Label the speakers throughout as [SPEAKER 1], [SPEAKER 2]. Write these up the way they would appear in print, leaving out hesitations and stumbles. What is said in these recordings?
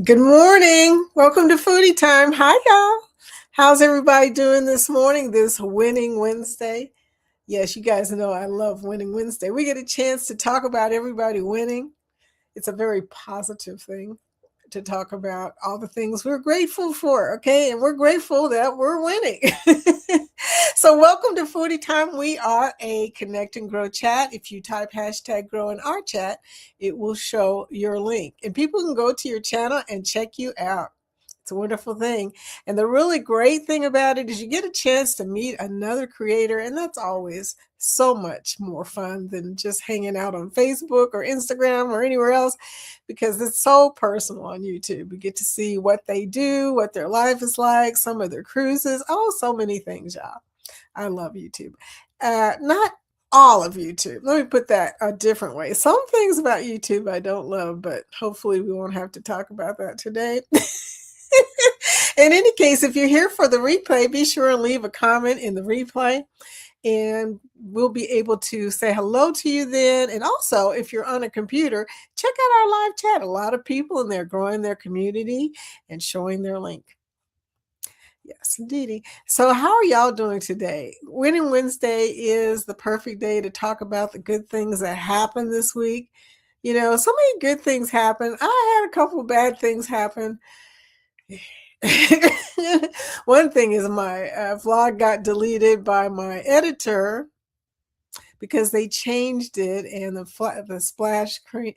[SPEAKER 1] Good morning. Welcome to Foodie Time. Hi, y'all. How's everybody doing this morning, this winning Wednesday? Yes, you guys know I love winning Wednesday. We get a chance to talk about everybody winning. It's a very positive thing to talk about all the things we're grateful for, okay? And we're grateful that we're winning. So, welcome to Foodie Time. We are a connect and grow chat. If you type hashtag grow in our chat, it will show your link. And people can go to your channel and check you out. It's a wonderful thing. And the really great thing about it is you get a chance to meet another creator, and that's always so much more fun than just hanging out on Facebook or Instagram or anywhere else because it's so personal on YouTube. We get to see what they do, what their life is like, some of their cruises. Oh, so many things, y'all. I love YouTube. Not all of YouTube. Let me put that a different way. Some things about YouTube I don't love, but hopefully we won't have to talk about that today. In any case, if you're here for the replay, be sure and leave a comment in the replay and we'll be able to say hello to you then. And also, if you're on a computer, check out our live chat. A lot of people in there growing their community and showing their link. Yes, indeedy. So, how are y'all doing today? Winning Wednesday is the perfect day to talk about the good things that happened this week. You know, so many good things happen. I had a couple of bad things happen. One thing is my vlog got deleted by my editor because they changed it and the splash screen.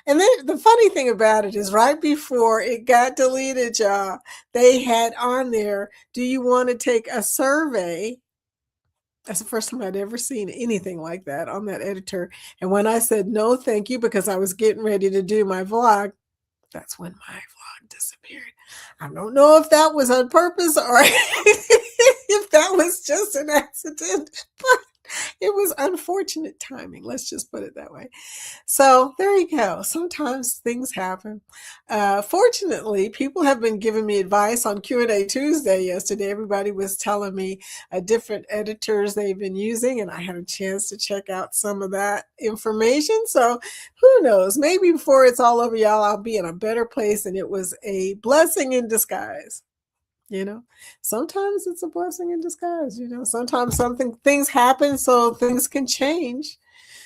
[SPEAKER 1] And then the funny thing about it is right before it got deleted, y'all, they had on there, do you want to take a survey? That's the first time I'd ever seen anything like that on that editor. And when I said no, thank you, because I was getting ready to do my vlog, that's when my vlog disappeared. I don't know if that was on purpose or if that was just an accident, but it was unfortunate timing. Let's just put it that way. So there you go. Sometimes things happen. Fortunately, people have been giving me advice on Q&A Tuesday yesterday. Everybody was telling me different editors they've been using, and I had a chance to check out some of that information. So who knows? Maybe before it's all over, y'all, I'll be in a better place, and it was a blessing in disguise. You know, sometimes it's a blessing in disguise. You know, sometimes things happen so things can change.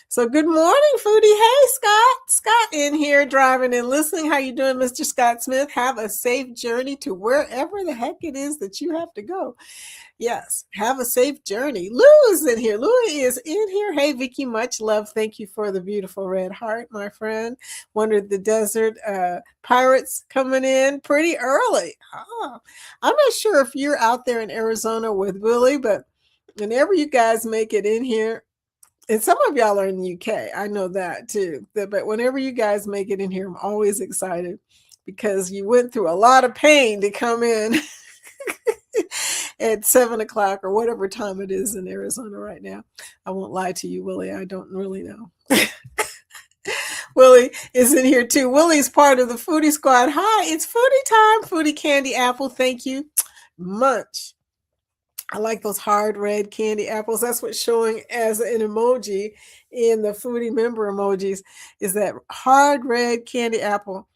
[SPEAKER 1] So good morning, Foodie. Hey, Scott. Scott in here driving and listening. How you doing, Mr. Scott Smith? Have a safe journey to wherever the heck it is that you have to go. Yes, have a safe journey. Lou is in here. Lou is in here. Hey, Vicky, much love. Thank you for the beautiful red heart, my friend. Wonder the desert pirates coming in pretty early. Oh, I'm not sure if you're out there in Arizona with Willie, but whenever you guys make it in here, and some of y'all are in the UK. I know that too. But whenever you guys make it in here, I'm always excited because you went through a lot of pain to come in at 7 o'clock or whatever time it is in Arizona right now. I won't lie to you, Willie. I don't really know. Willie is in here too. Willie's part of the Foodie Squad. Hi, it's Foodie Time. Foodie Candy Apple. Thank you much. I like those hard red candy apples. That's what's showing as an emoji in the Foodie member emojis is that hard red candy apple.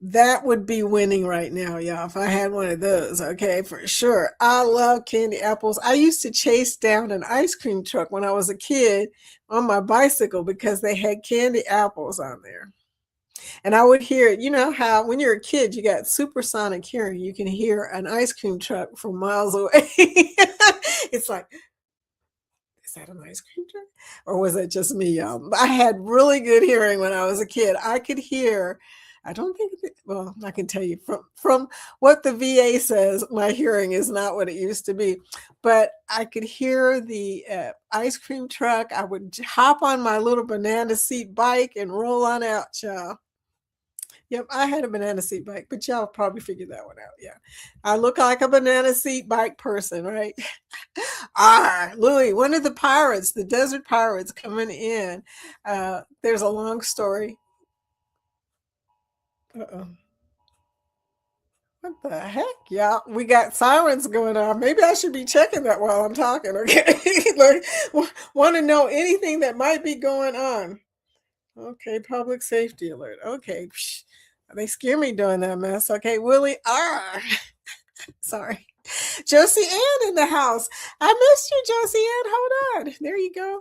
[SPEAKER 1] That would be winning right now, y'all, if I had one of those, okay, for sure. I love candy apples. I used to chase down an ice cream truck when I was a kid on my bicycle because they had candy apples on there. And I would hear, you know how when you're a kid, you got supersonic hearing. You can hear an ice cream truck from miles away. It's like, is that an ice cream truck? Or was that just me? I had really good hearing when I was a kid. I could hear, I don't think, well, I can tell you from what the VA says, my hearing is not what it used to be. But I could hear the ice cream truck. I would hop on my little banana seat bike and roll on out, y'all. Yep, I had a banana seat bike, but y'all probably figured that one out. Yeah. I look like a banana seat bike person, right? Louis, one of the pirates, the desert pirates coming in. There's a long story. Uh-oh. What the heck? Yeah, we got sirens going on. Maybe I should be checking that while I'm talking, okay? Like, want to know anything that might be going on. Okay, public safety alert. Okay. They scare me doing that mess. Okay, Willie R. Sorry. Josie Ann in the house. I missed you, Josie Ann. Hold on. There you go.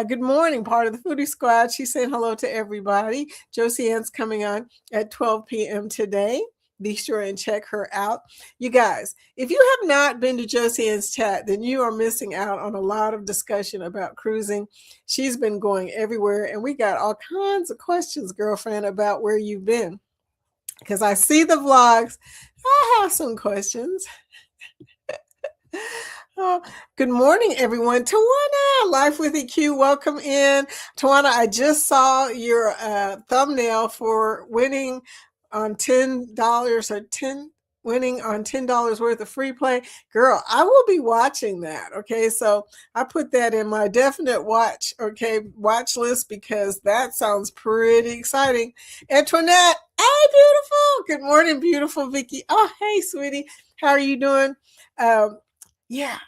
[SPEAKER 1] Good morning, part of the Foodie Squad. She's saying hello to everybody. Josie Ann's coming on at 12 p.m. today. Be sure and check her out. You guys, if you have not been to Josie Ann's chat, then you are missing out on a lot of discussion about cruising. She's been going everywhere, and we got all kinds of questions, girlfriend, about where you've been. Because I see the vlogs. I have some questions. Oh, good morning, everyone. Tawana, Life with EQ, welcome in. Tawana, I just saw your thumbnail for winning on $10 or winning on $10 worth of free play. Girl, I will be watching that. Okay, so I put that in my definite watch list because that sounds pretty exciting. Antoinette, hey, beautiful. Good morning, beautiful Vicky. Oh, hey, sweetie. How are you doing? Yeah.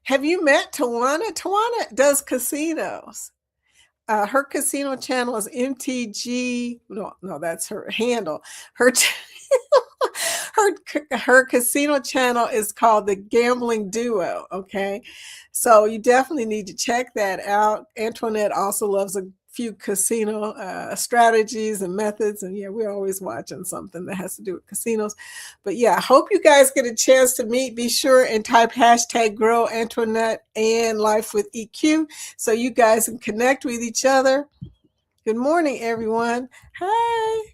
[SPEAKER 1] Have you met Tawana? Tawana does casinos. Her casino channel is MTG. No, that's her handle. Her her casino channel is called the Gambling Duo. Okay, so you definitely need to check that out. Antoinette also loves a few casino strategies and methods, and yeah, we're always watching something that has to do with casinos. But yeah, I hope you guys get a chance to meet. Be sure and type hashtag Grow Antoinette and Life with EQ so you guys can connect with each other. Good morning, everyone. Hi.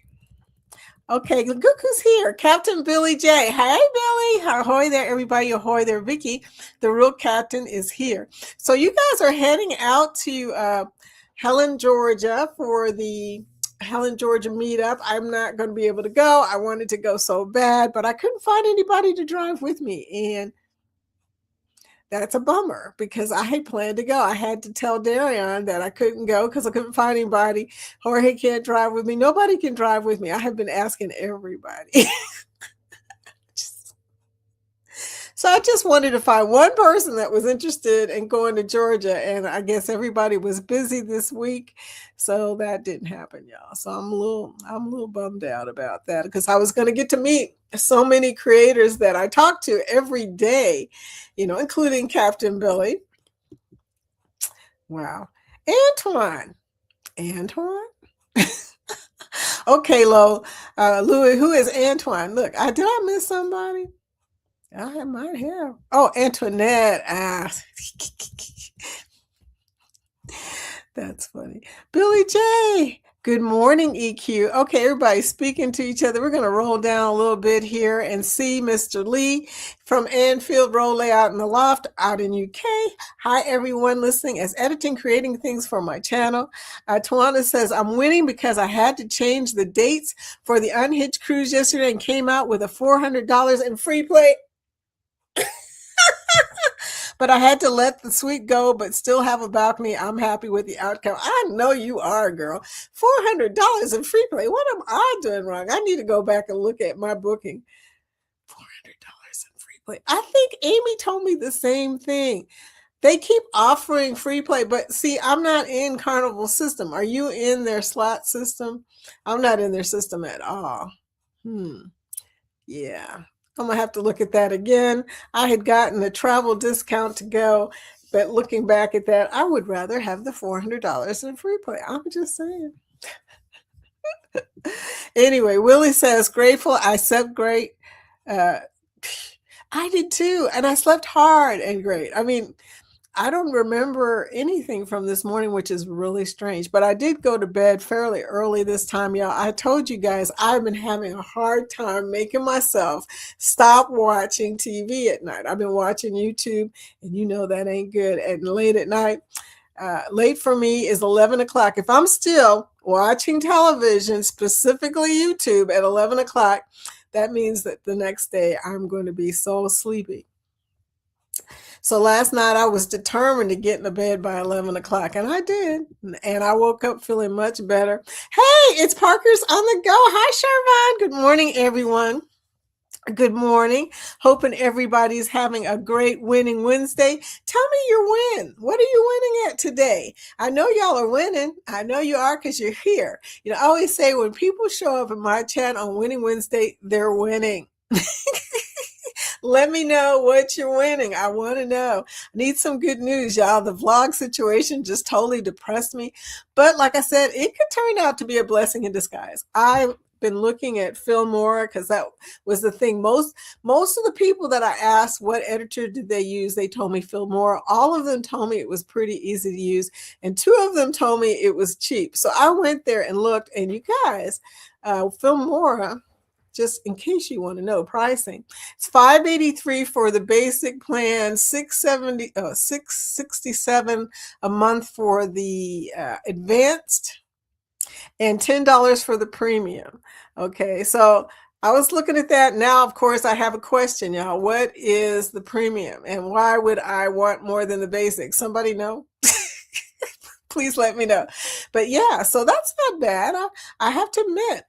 [SPEAKER 1] Okay, look who's here. Captain Billy J. Hey, Billy. Ahoy there, everybody. Ahoy there, Vicky. The real captain is here. So you guys are heading out to Helen, Georgia for the Helen, Georgia meetup. I'm not going to be able to go. I wanted to go so bad, but I couldn't find anybody to drive with me. And that's a bummer because I had planned to go. I had to tell Darion that I couldn't go because I couldn't find anybody. Jorge can't drive with me. Nobody can drive with me. I have been asking everybody. So I just wanted to find one person that was interested in going to Georgia, and I guess everybody was busy this week, so that didn't happen, y'all. So I'm a little bummed out about that because I was going to get to meet so many creators that I talk to every day, including Captain Billy. Wow, Antoine. Okay, Louis, who is Antoine? Look, did I miss somebody? I might have. Oh, Antoinette. That's funny. Billy J. Good morning, EQ. Okay, everybody speaking to each other. We're going to roll down a little bit here and see Mr. Lee from Anfield Road Layout in the Loft out in UK. Hi, everyone listening as editing, creating things for my channel. Tawana says, I'm winning because I had to change the dates for the Unhinged cruise yesterday and came out with a $400 in free play. But I had to let the suite go, but still have a balcony. I'm happy with the outcome. I know you are, girl. $400 in free play. What am I doing wrong? I need to go back and look at my booking. $400 in free play. I think Amy told me the same thing. They keep offering free play, but see, I'm not in Carnival system. Are you in their slot system? I'm not in their system at all. Yeah. I'm going to have to look at that again. I had gotten a travel discount to go, but looking back at that, I would rather have the $400 in free play. I'm just saying. Anyway, Willie says, grateful. I slept great. I did too. And I slept hard and great. I mean, I don't remember anything from this morning, which is really strange, but I did go to bed fairly early this time, y'all. I told you guys I've been having a hard time making myself stop watching TV at night. I've been watching YouTube, and you know that ain't good. And late at night, late for me is 11 o'clock. If I'm still watching television, specifically YouTube at 11 o'clock, that means that the next day I'm going to be so sleepy. So last night I was determined to get into bed by 11 o'clock, and I did. And I woke up feeling much better. Hey, it's Parker's on the go. Hi, Shervon. Good morning, everyone. Good morning. Hoping everybody's having a great winning Wednesday. Tell me your win. What are you winning at today? I know y'all are winning. I know you are because you're here. I always say when people show up in my chat on Winning Wednesday, they're winning. Let me know what you're winning. I want to know. I need some good news, y'all. The vlog situation just totally depressed me. But like I said, it could turn out to be a blessing in disguise. I've been looking at Filmora because that was the thing. Most of the people that I asked what editor did they use, they told me Filmora. All of them told me it was pretty easy to use, and two of them told me it was cheap. So I went there and looked, and you guys, Filmora, just in case you want to know pricing, it's $583 for the basic plan, $667 a month for the advanced, and $10 for the premium. Okay, so I was looking at that. Now, of course, I have a question, y'all. What is the premium, and why would I want more than the basic? Somebody know? Please let me know. But yeah, so that's not bad. I have to admit,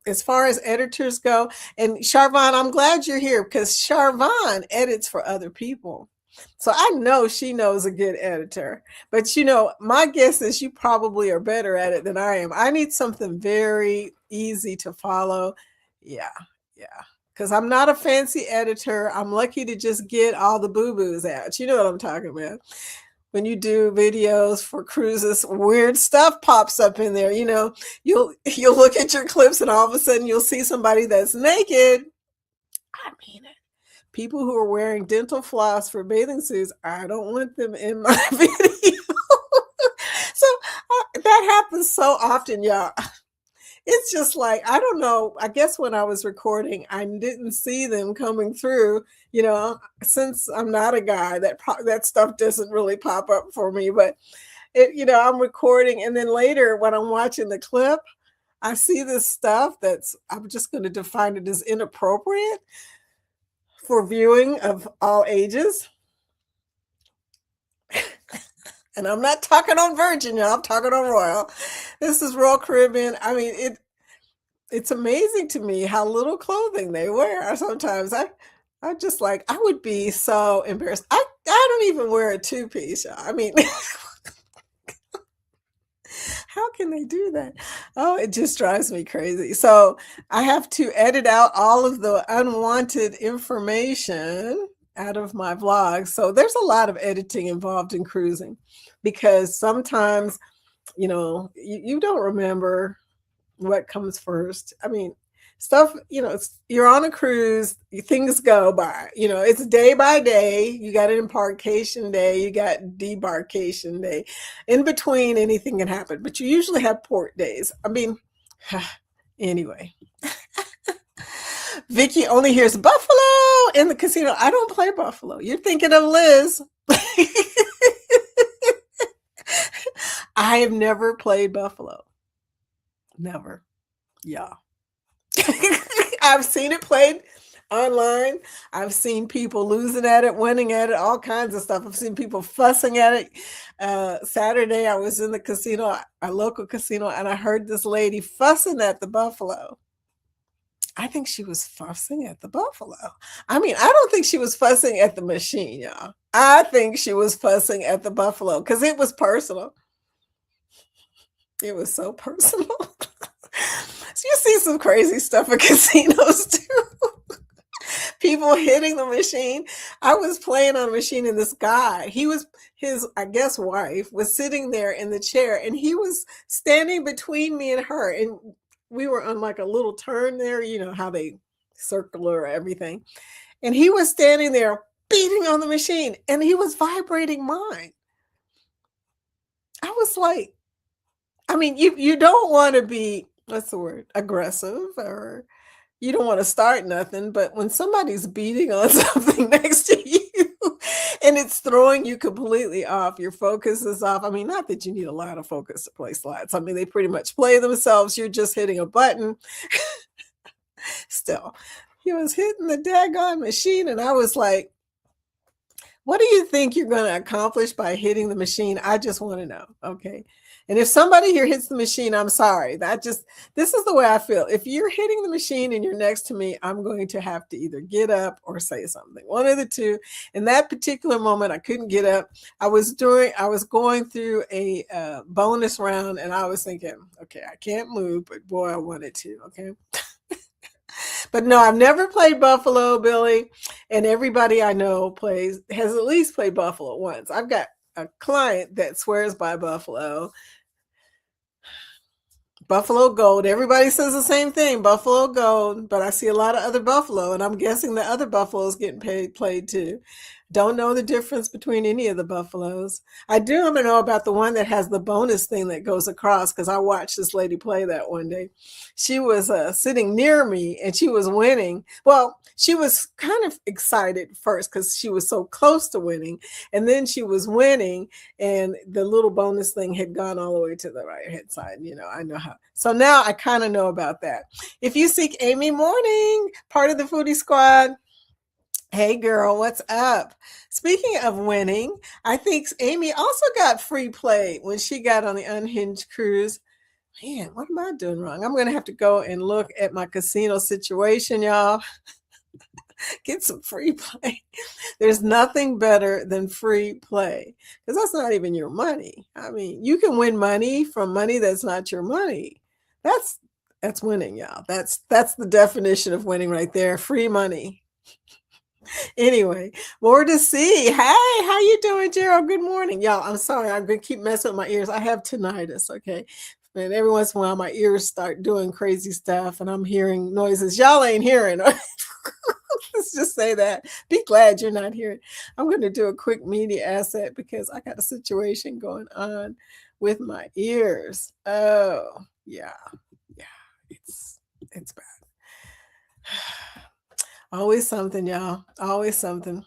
[SPEAKER 1] as far as editors go, and Charvon, I'm glad you're here because Charvon edits for other people. So I know she knows a good editor. But my guess is you probably are better at it than I am. I need something very easy to follow. Yeah, yeah. Because I'm not a fancy editor. I'm lucky to just get all the boo-boos out. You know what I'm talking about. When you do videos for cruises, weird stuff pops up in there. You'll look at your clips and all of a sudden you'll see somebody that's naked. I mean it. People who are wearing dental floss for bathing suits, I don't want them in my video. So that happens so often, y'all. It's just like, I don't know. I guess when I was recording, I didn't see them coming through. Since I'm not a guy, that stuff doesn't really pop up for me. But I'm recording, and then later when I'm watching the clip, I see this stuff I'm just going to define it as inappropriate for viewing of all ages. And I'm not talking on Virgin, y'all. I'm talking on Royal. This is Royal Caribbean. I mean, it's amazing to me how little clothing they wear. Sometimes I just like, I would be so embarrassed. I don't even wear a two-piece, y'all. I mean, how can they do that? Oh, it just drives me crazy. So I have to edit out all of the unwanted information out of my vlogs. So there's a lot of editing involved in cruising because sometimes, you don't remember what comes first. I mean, stuff, you're on a cruise, things go by, it's day by day. You got an embarkation day, you got debarkation day. In between, anything can happen, but you usually have port days. I mean, anyway. Vicky only hears Buffalo in the casino. I don't play Buffalo. You're thinking of Liz. I have never played Buffalo. Never. Yeah. I've seen it played online. I've seen people losing at it, winning at it, all kinds of stuff. I've seen people fussing at it. Saturday, I was in the casino, a local casino, and I heard this lady fussing at the Buffalo. I think she was fussing at the Buffalo. I mean, I don't think she was fussing at the machine, y'all. I think she was fussing at the Buffalo because it was personal. It was so personal. So you see some crazy stuff at casinos too. People hitting the machine. I was playing on a machine and this guy, his, I guess, wife was sitting there in the chair and he was standing between me and her. And we were on like a little turn there, how they circle or everything. And he was standing there beating on the machine and he was vibrating mine. I was like, I mean, you don't want to be, what's the word, aggressive, or you don't want to start nothing, but when somebody's beating on something next to you and it's throwing you completely off, your focus is off. I mean, not that you need a lot of focus to play slots. I mean, they pretty much play themselves. You're just hitting a button. Still, he was hitting the daggone machine and I was like, what do you think you're going to accomplish by hitting the machine? I just want to know. Okay. And if somebody here hits the machine, I'm sorry. This is the way I feel. If you're hitting the machine and you're next to me, I'm going to have to either get up or say something. One of the two. In that particular moment, I couldn't get up. I was going through a bonus round, and I was thinking, okay, I can't move, but boy, I wanted to. Okay. But no, I've never played Buffalo, Billy, and everybody I know has at least played Buffalo once. I've got a client that swears by Buffalo Gold. Everybody says the same thing, Buffalo Gold, but I see a lot of other Buffalo, and I'm guessing the other Buffaloes getting played too. Don't know the difference between any of the Buffaloes. I do want to know about the one that has the bonus thing that goes across, because I watched this lady play that one day. She was sitting near me and she was winning. Well, she was kind of excited first because she was so close to winning. And then she was winning and the little bonus thing had gone all the way to the right hand side. I know how. So now I kind of know about that. If you seek Amy Morning, part of the Foodie Squad, hey girl, what's up? Speaking of winning, I think Amy also got free play when she got on the Unhinged cruise. Man, what am I doing wrong? I'm going to have to go and look at my casino situation, y'all. Get some free play. There's nothing better than free play because that's not even your money. I mean, you can win money from money that's not your money. That's winning, y'all. That's the definition of winning right there. Free money. Anyway, more to see. Hey, how you doing, Gerald? Good morning. Y'all, I'm sorry. I'm going to keep messing with my ears. I have tinnitus, okay? And every once in a while, my ears start doing crazy stuff, and I'm hearing noises y'all ain't hearing. Let's just say that. Be glad you're not hearing. I'm going to do a quick media asset because I got a situation going on with my ears. Oh, yeah. It's bad. Always something, y'all. Always something.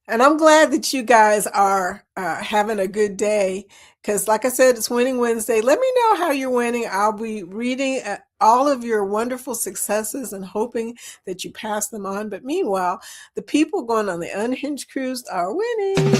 [SPEAKER 1] And I'm glad that you guys are having a good day because, like I said, it's Winning Wednesday. Let me know how you're winning. I'll be reading all of your wonderful successes and hoping that you pass them on. But meanwhile, the people going on the Unhinged cruise are winning.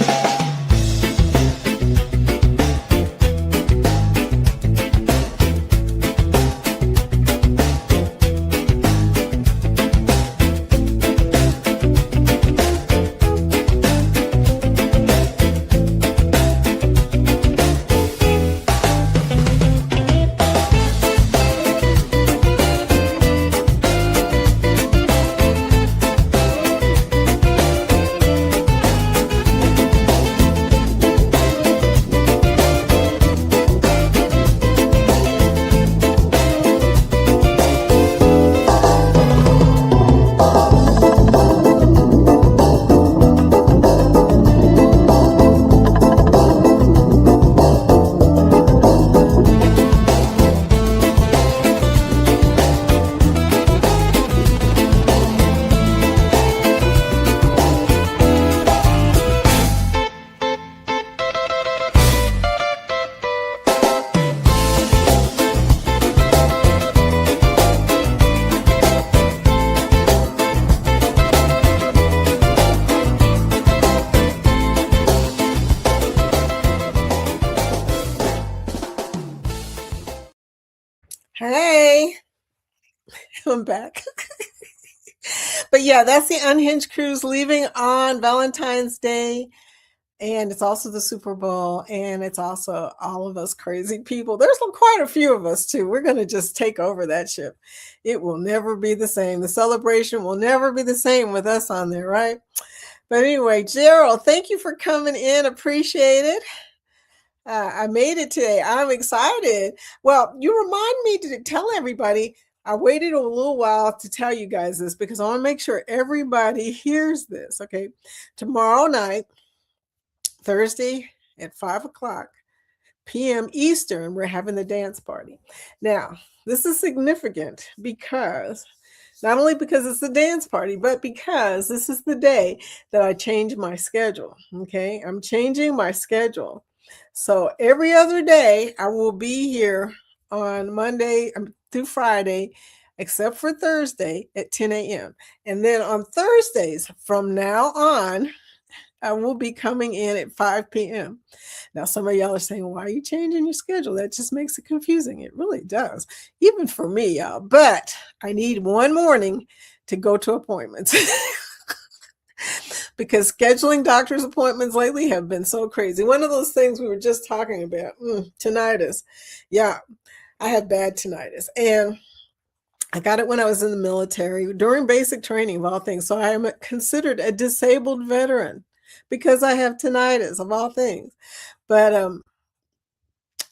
[SPEAKER 1] Hey, I'm back. But yeah, that's the Unhinged cruise leaving on Valentine's Day. And it's also the Super Bowl. And it's also all of us crazy people. There's quite a few of us too. We're going to just take over that ship. It will never be the same. The celebration will never be the same with us on there, right? But anyway, Gerald, thank you for coming in. Appreciate it. I made it today. I'm excited. Well, you remind me to tell everybody. I waited a little while to tell you guys this because I want to make sure everybody hears this. Okay. Tomorrow night, Thursday at 5:00 p.m. Eastern, we're having the dance party. Now, this is significant because not only because it's the dance party, but because this is the day that I change my schedule. Okay. I'm changing my schedule. So every other day, I will be here on Monday through Friday, except for Thursday at 10 a.m. And then on Thursdays, from now on, I will be coming in at 5 p.m. Now, some of y'all are saying, why are you changing your schedule? That just makes it confusing. It really does, even for me, y'all. But I need one morning to go to appointments because scheduling doctor's appointments lately have been so crazy. One of those things we were just talking about, tinnitus. Yeah, I have bad tinnitus. And I got it when I was in the military during basic training of all things. So I am considered a disabled veteran because I have tinnitus of all things. But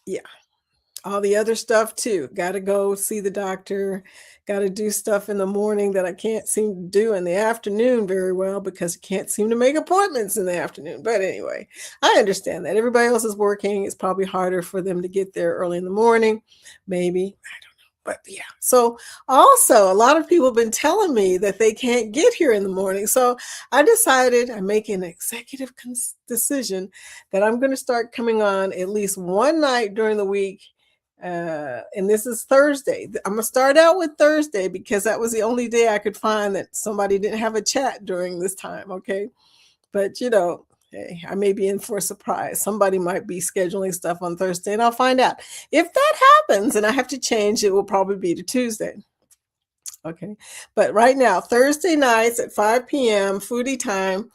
[SPEAKER 1] yeah, all the other stuff too. Got to go see the doctor. Got to do stuff in the morning that I can't seem to do in the afternoon very well because I can't seem to make appointments in the afternoon. But anyway, I understand that everybody else is working. It's probably harder for them to get there early in the morning. Maybe. But yeah, so also a lot of people have been telling me that they can't get here in the morning. So I decided I'm making an executive decision that I'm going to start coming on at least one night during the week. And this is Thursday. I'm going to start out with Thursday because that was the only day I could find that somebody didn't have a chat during this time. Okay. But hey, I may be in for a surprise. Somebody might be scheduling stuff on Thursday, and I'll find out. If that happens and I have to change, it will probably be to Tuesday. Okay. But right now, Thursday nights at 5 p.m., foodie time,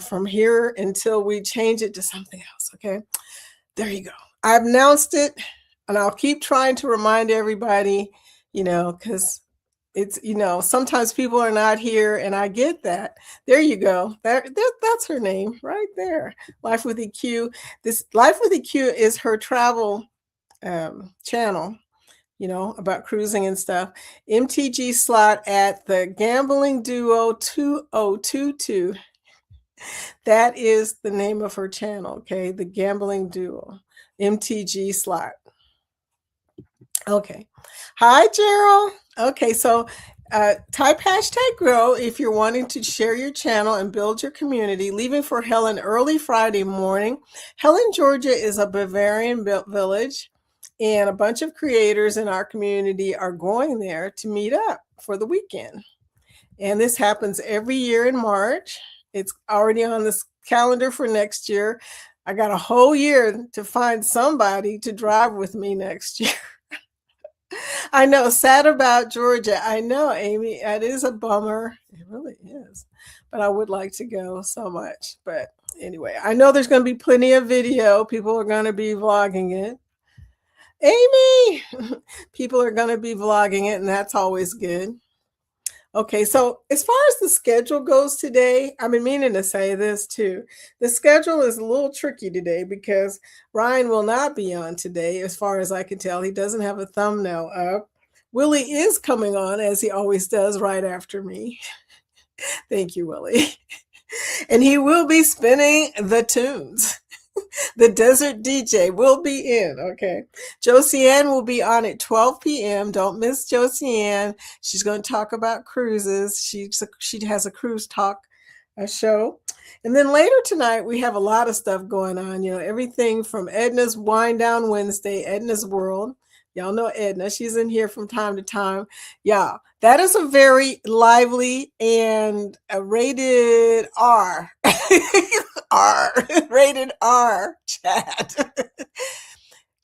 [SPEAKER 1] from here until we change it to something else. Okay. There you go. I've announced it, and I'll keep trying to remind everybody, because it's, sometimes people are not here, and I get that. There you go. That's her name right there. Life with EQ. This Life with EQ is her travel channel, about cruising and stuff. MTG slot at the Gambling Duo 2022. That is the name of her channel, okay? The Gambling Duo, MTG slot. Okay. Hi, Gerald. Okay, so type hashtag grow if you're wanting to share your channel and build your community. Leaving for Helen early Friday morning. Helen, Georgia is a Bavarian village, and a bunch of creators in our community are going there to meet up for the weekend. And this happens every year in March. It's already on this calendar for next year. I got a whole year to find somebody to drive with me next year. I know, sad about Georgia. I know, Amy, it is a bummer. It really is. But I would like to go so much. But anyway, I know there's going to be plenty of video. People are going to be vlogging it. Amy, people are going to be vlogging it, and that's always good. Okay, so as far as the schedule goes today, I've been meaning to say this too. The schedule is a little tricky today because Ryan will not be on today, as far as I can tell. He doesn't have a thumbnail up. Willie is coming on, as he always does, right after me. Thank you, Willie. And he will be spinning the tunes. The Desert DJ will be in, okay? Josiane will be on at 12 p.m. Don't miss Josiane. She's going to talk about cruises. She has a cruise talk show. And then later tonight, we have a lot of stuff going on. Everything from Edna's Wind Down Wednesday, Edna's World. Y'all know Edna. She's in here from time to time. Yeah, that is a very lively and a rated R. Rated R chat.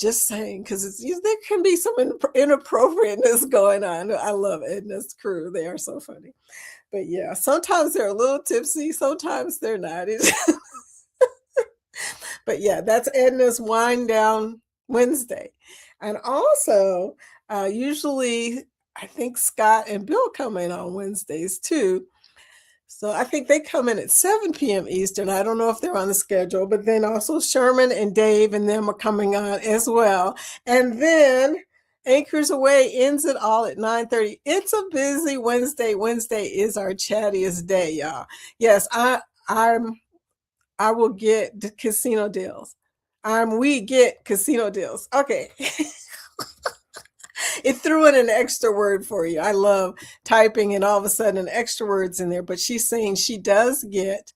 [SPEAKER 1] Just saying, because there can be some inappropriateness going on. I love Edna's crew. They are so funny. But yeah, sometimes they're a little tipsy. Sometimes they're not. But yeah, that's Edna's Wind Down Wednesday. And also, usually, I think Scott and Bill come in on Wednesdays too. So I think they come in at 7 p.m. Eastern. I don't know if they're on the schedule, but then also Sherman and Dave and them are coming on as well. And then Anchors Away ends it all at 9:30. It's a busy Wednesday. Wednesday is our chattiest day, y'all. Yes, I will get the casino deals. We get casino deals. Okay. It threw in an extra word for you. I love typing and all of a sudden an extra word's in there, but she's saying she does get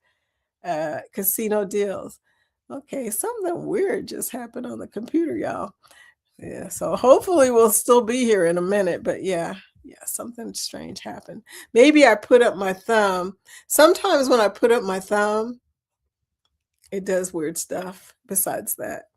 [SPEAKER 1] casino deals. Okay, something weird just happened on the computer, y'all. Yeah, so hopefully we'll still be here in a minute, but yeah, something strange happened. Maybe I put up my thumb. Sometimes when I put up my thumb, It does weird stuff besides that.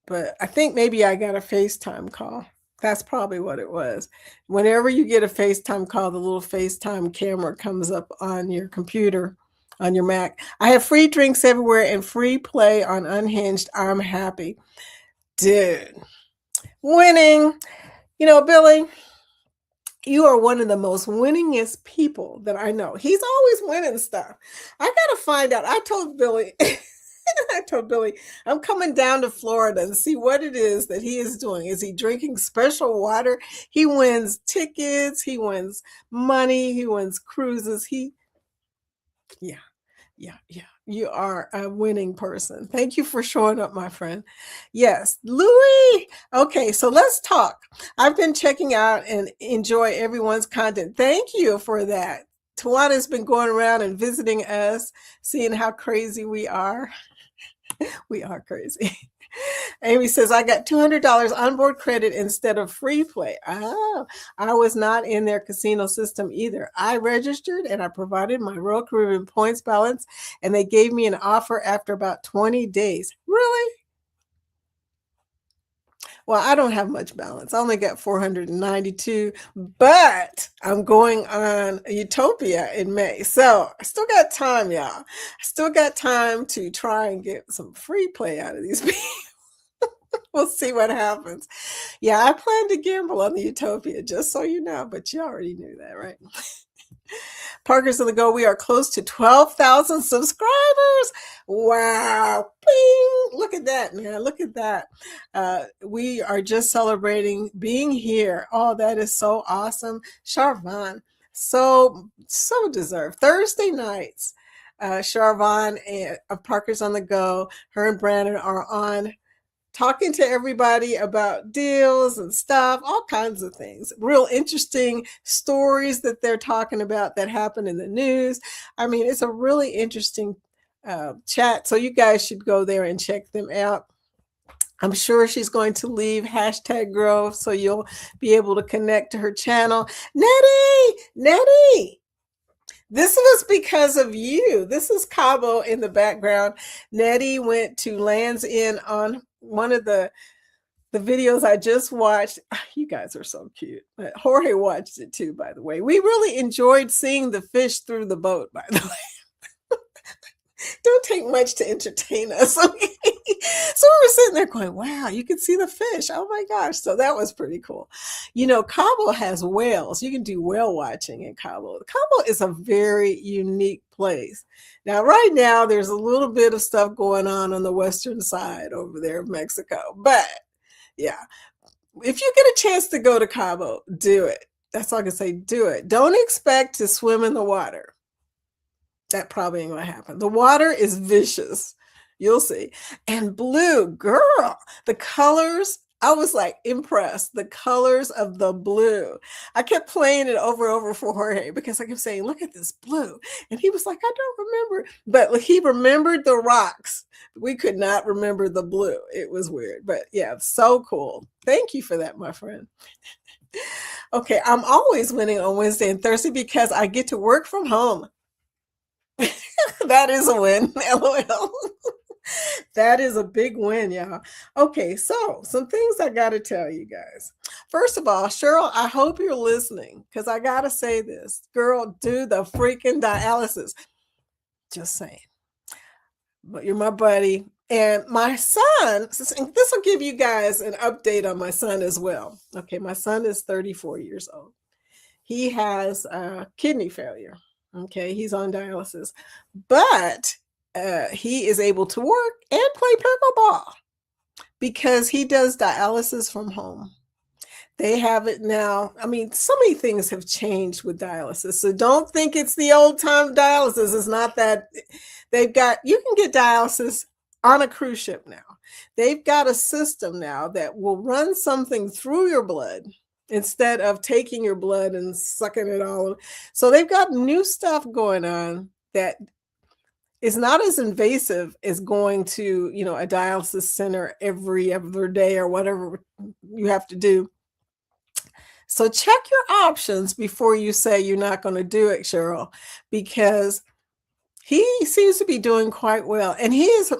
[SPEAKER 1] But I think maybe I got a FaceTime call. That's probably what it was. Whenever you get a FaceTime call, the little FaceTime camera comes up on your computer, on your Mac. I have free drinks everywhere and free play on Unhinged. I'm happy. Dude, winning. You know, Billy, you are one of the most winningest people that I know. He's always winning stuff. I got to find out. I told Billy, I told Billy, I'm coming down to Florida and see what it is that he is doing. Is he drinking special water? He wins tickets, he wins money, he wins cruises. Yeah, yeah. You are a winning person. Thank you for showing up, my friend. Yes, Louis. Okay, so let's talk. I've been checking out and enjoy everyone's content. Thank you for that. Tawana's been going around and visiting us, seeing how crazy we are. We are crazy. Amy says, I got $200 onboard credit instead of free play. Oh, I was not in their casino system either. I registered and I provided my Royal Caribbean points balance, and they gave me an offer after about 20 days. Really? Well, I don't have much balance. I only got 492, but I'm going on Utopia in May. So I still got time, y'all. I still got time to try and get some free play out of these people. We'll see what happens. Yeah, I plan to gamble on the Utopia, just so you know, but you already knew that, right? Parker's on the go. We are close to 12,000 subscribers. Wow. Bing. Look at that, man. Look at that. We are just celebrating being here. Oh, that is so awesome. Charvon, so deserved. Thursday nights, Charvon and Parker's on the go. Her and Brandon are on talking to everybody about deals and stuff, all kinds of things. Real interesting stories that they're talking about that happen in the news. I mean, it's a really interesting chat. So you guys should go there and check them out. I'm sure she's going to leave hashtag Grove, so you'll be able to connect to her channel. Nettie, this was because of you. This is Cabo in the background. Nettie went to Lands End on one of the videos I just watched. You guys are so cute. Jorge watched it too, by the way. We really enjoyed seeing the fish through the boat, by the way. Don't take much to entertain us. Okay? So we were sitting there going, wow, you can see the fish. Oh my gosh. So that was pretty cool. You know, Cabo has whales. You can do whale watching in Cabo. Cabo is a very unique place. Now, right now, there's a little bit of stuff going on the western side over there of Mexico. But yeah, if you get a chance to go to Cabo, do it. That's all I can say. Do it. Don't expect to swim in the water. That probably ain't gonna happen. The water is vicious. You'll see. And blue, girl, the colors, I was like impressed. The colors of the blue. I kept playing it over and over for Jorge because I kept saying, look at this blue. And he was like, I don't remember. But he remembered the rocks. We could not remember the blue. It was weird. But yeah, so cool. Thank you for that, my friend. Okay, I'm always winning on Wednesday and Thursday because I get to work from home. That is a win. LOL. That is a big win, y'all. Okay, so some things I got to tell you guys. First of all, Cheryl, I hope you're listening because I got to say this. Girl, do the freaking dialysis. Just saying. But you're my buddy. And my son, this will give you guys an update on my son as well. Okay, my son is 34 years old. He has kidney failure. Okay, he's on dialysis, but he is able to work and play pickleball because he does dialysis from home. They have it now. I mean, so many things have changed with dialysis. So don't think it's the old time dialysis. It's not that. You can get dialysis on a cruise ship now. They've got a system now that will run something through your blood instead of taking your blood and sucking it all. So they've got new stuff going on that is not as invasive as going to, a dialysis center every other day or whatever you have to do. So check your options before you say you're not going to do it, Cheryl, because He seems to be doing quite well, and he's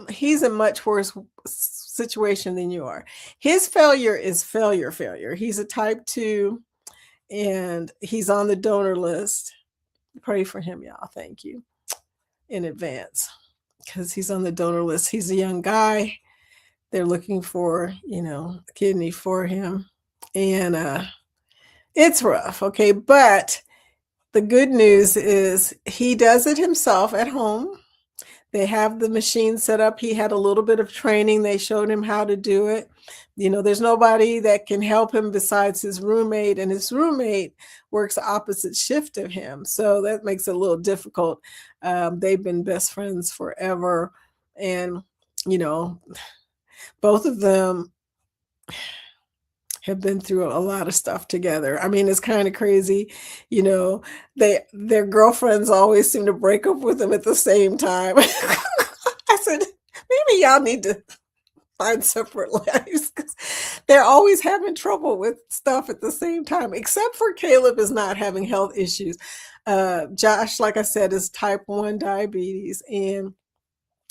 [SPEAKER 1] a much worse situation than you are. His failure is failure. He's a type 2, and he's on the donor list. Pray for him, y'all. Thank you in advance, because he's on the donor list. He's a young guy. They're looking for, a kidney for him, and it's rough, okay? But the good news is he does it himself at home. They have the machine set up. He had a little bit of training. They showed him how to do it. There's nobody that can help him besides his roommate, and his roommate works opposite shift of him. So that makes it a little difficult. They've been best friends forever. And, both of them have been through a lot of stuff together. I mean, it's kind of crazy. Their girlfriends always seem to break up with them at the same time. I said, maybe y'all need to find separate lives, because they're always having trouble with stuff at the same time, except for Caleb is not having health issues. Josh, like I said, is type 1 diabetes, and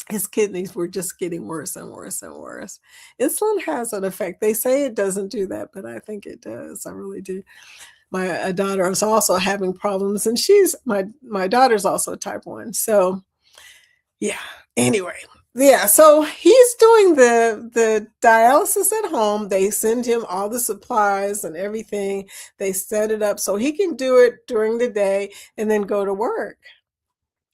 [SPEAKER 1] his kidneys were just getting worse and worse and worse. Insulin has an effect. They say it doesn't do that, but I think it does. I really do. My daughter is also having problems, and my daughter's also type 1. So yeah, anyway. Yeah, so he's doing the dialysis at home. They send him all the supplies and everything. They set it up so he can do it during the day and then go to work,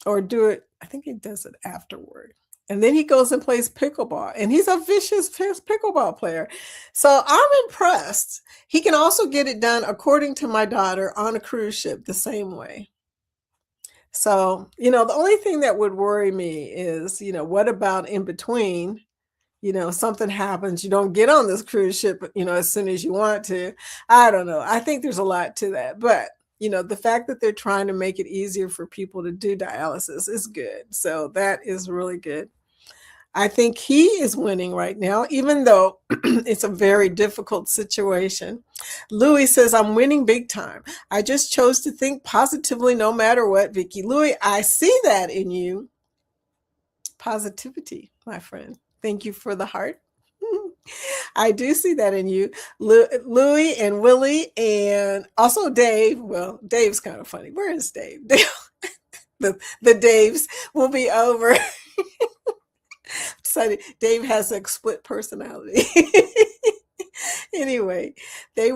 [SPEAKER 1] or do it. I think he does it afterward. And then he goes and plays pickleball, and he's a vicious pickleball player. So I'm impressed. He can also get it done, according to my daughter, on a cruise ship the same way. So, the only thing that would worry me is, what about in between? Something happens, you don't get on this cruise ship, as soon as you want to. I don't know. I think there's a lot to that. But, the fact that they're trying to make it easier for people to do dialysis is good. So that is really good. I think he is winning right now, even though it's a very difficult situation. Louis says, I'm winning big time. I just chose to think positively no matter what, Vicky. Louis, I see that in you. Positivity, my friend. Thank you for the heart. I do see that in you. Louis and Willie, and also Dave. Well, Dave's kind of funny. Where is Dave? The Daves will be over. Dave has a split personality. Anyway, they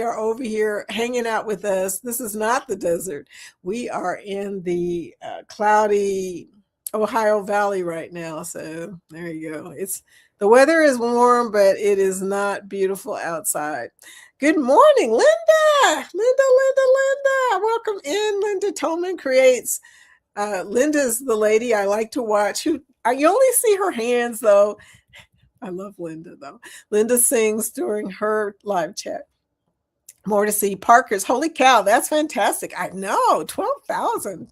[SPEAKER 1] are over here hanging out with us. This is not the desert. We are in the cloudy Ohio Valley right now. So there you go. The weather is warm, but it is not beautiful outside. Good morning, Linda. Linda. Welcome in. Linda Tolman creates. Linda's the lady I like to watch. You only see her hands, though. I love Linda, though. Linda sings during her live chat. More to see. Parker's. Holy cow, that's fantastic. I know, 12,000.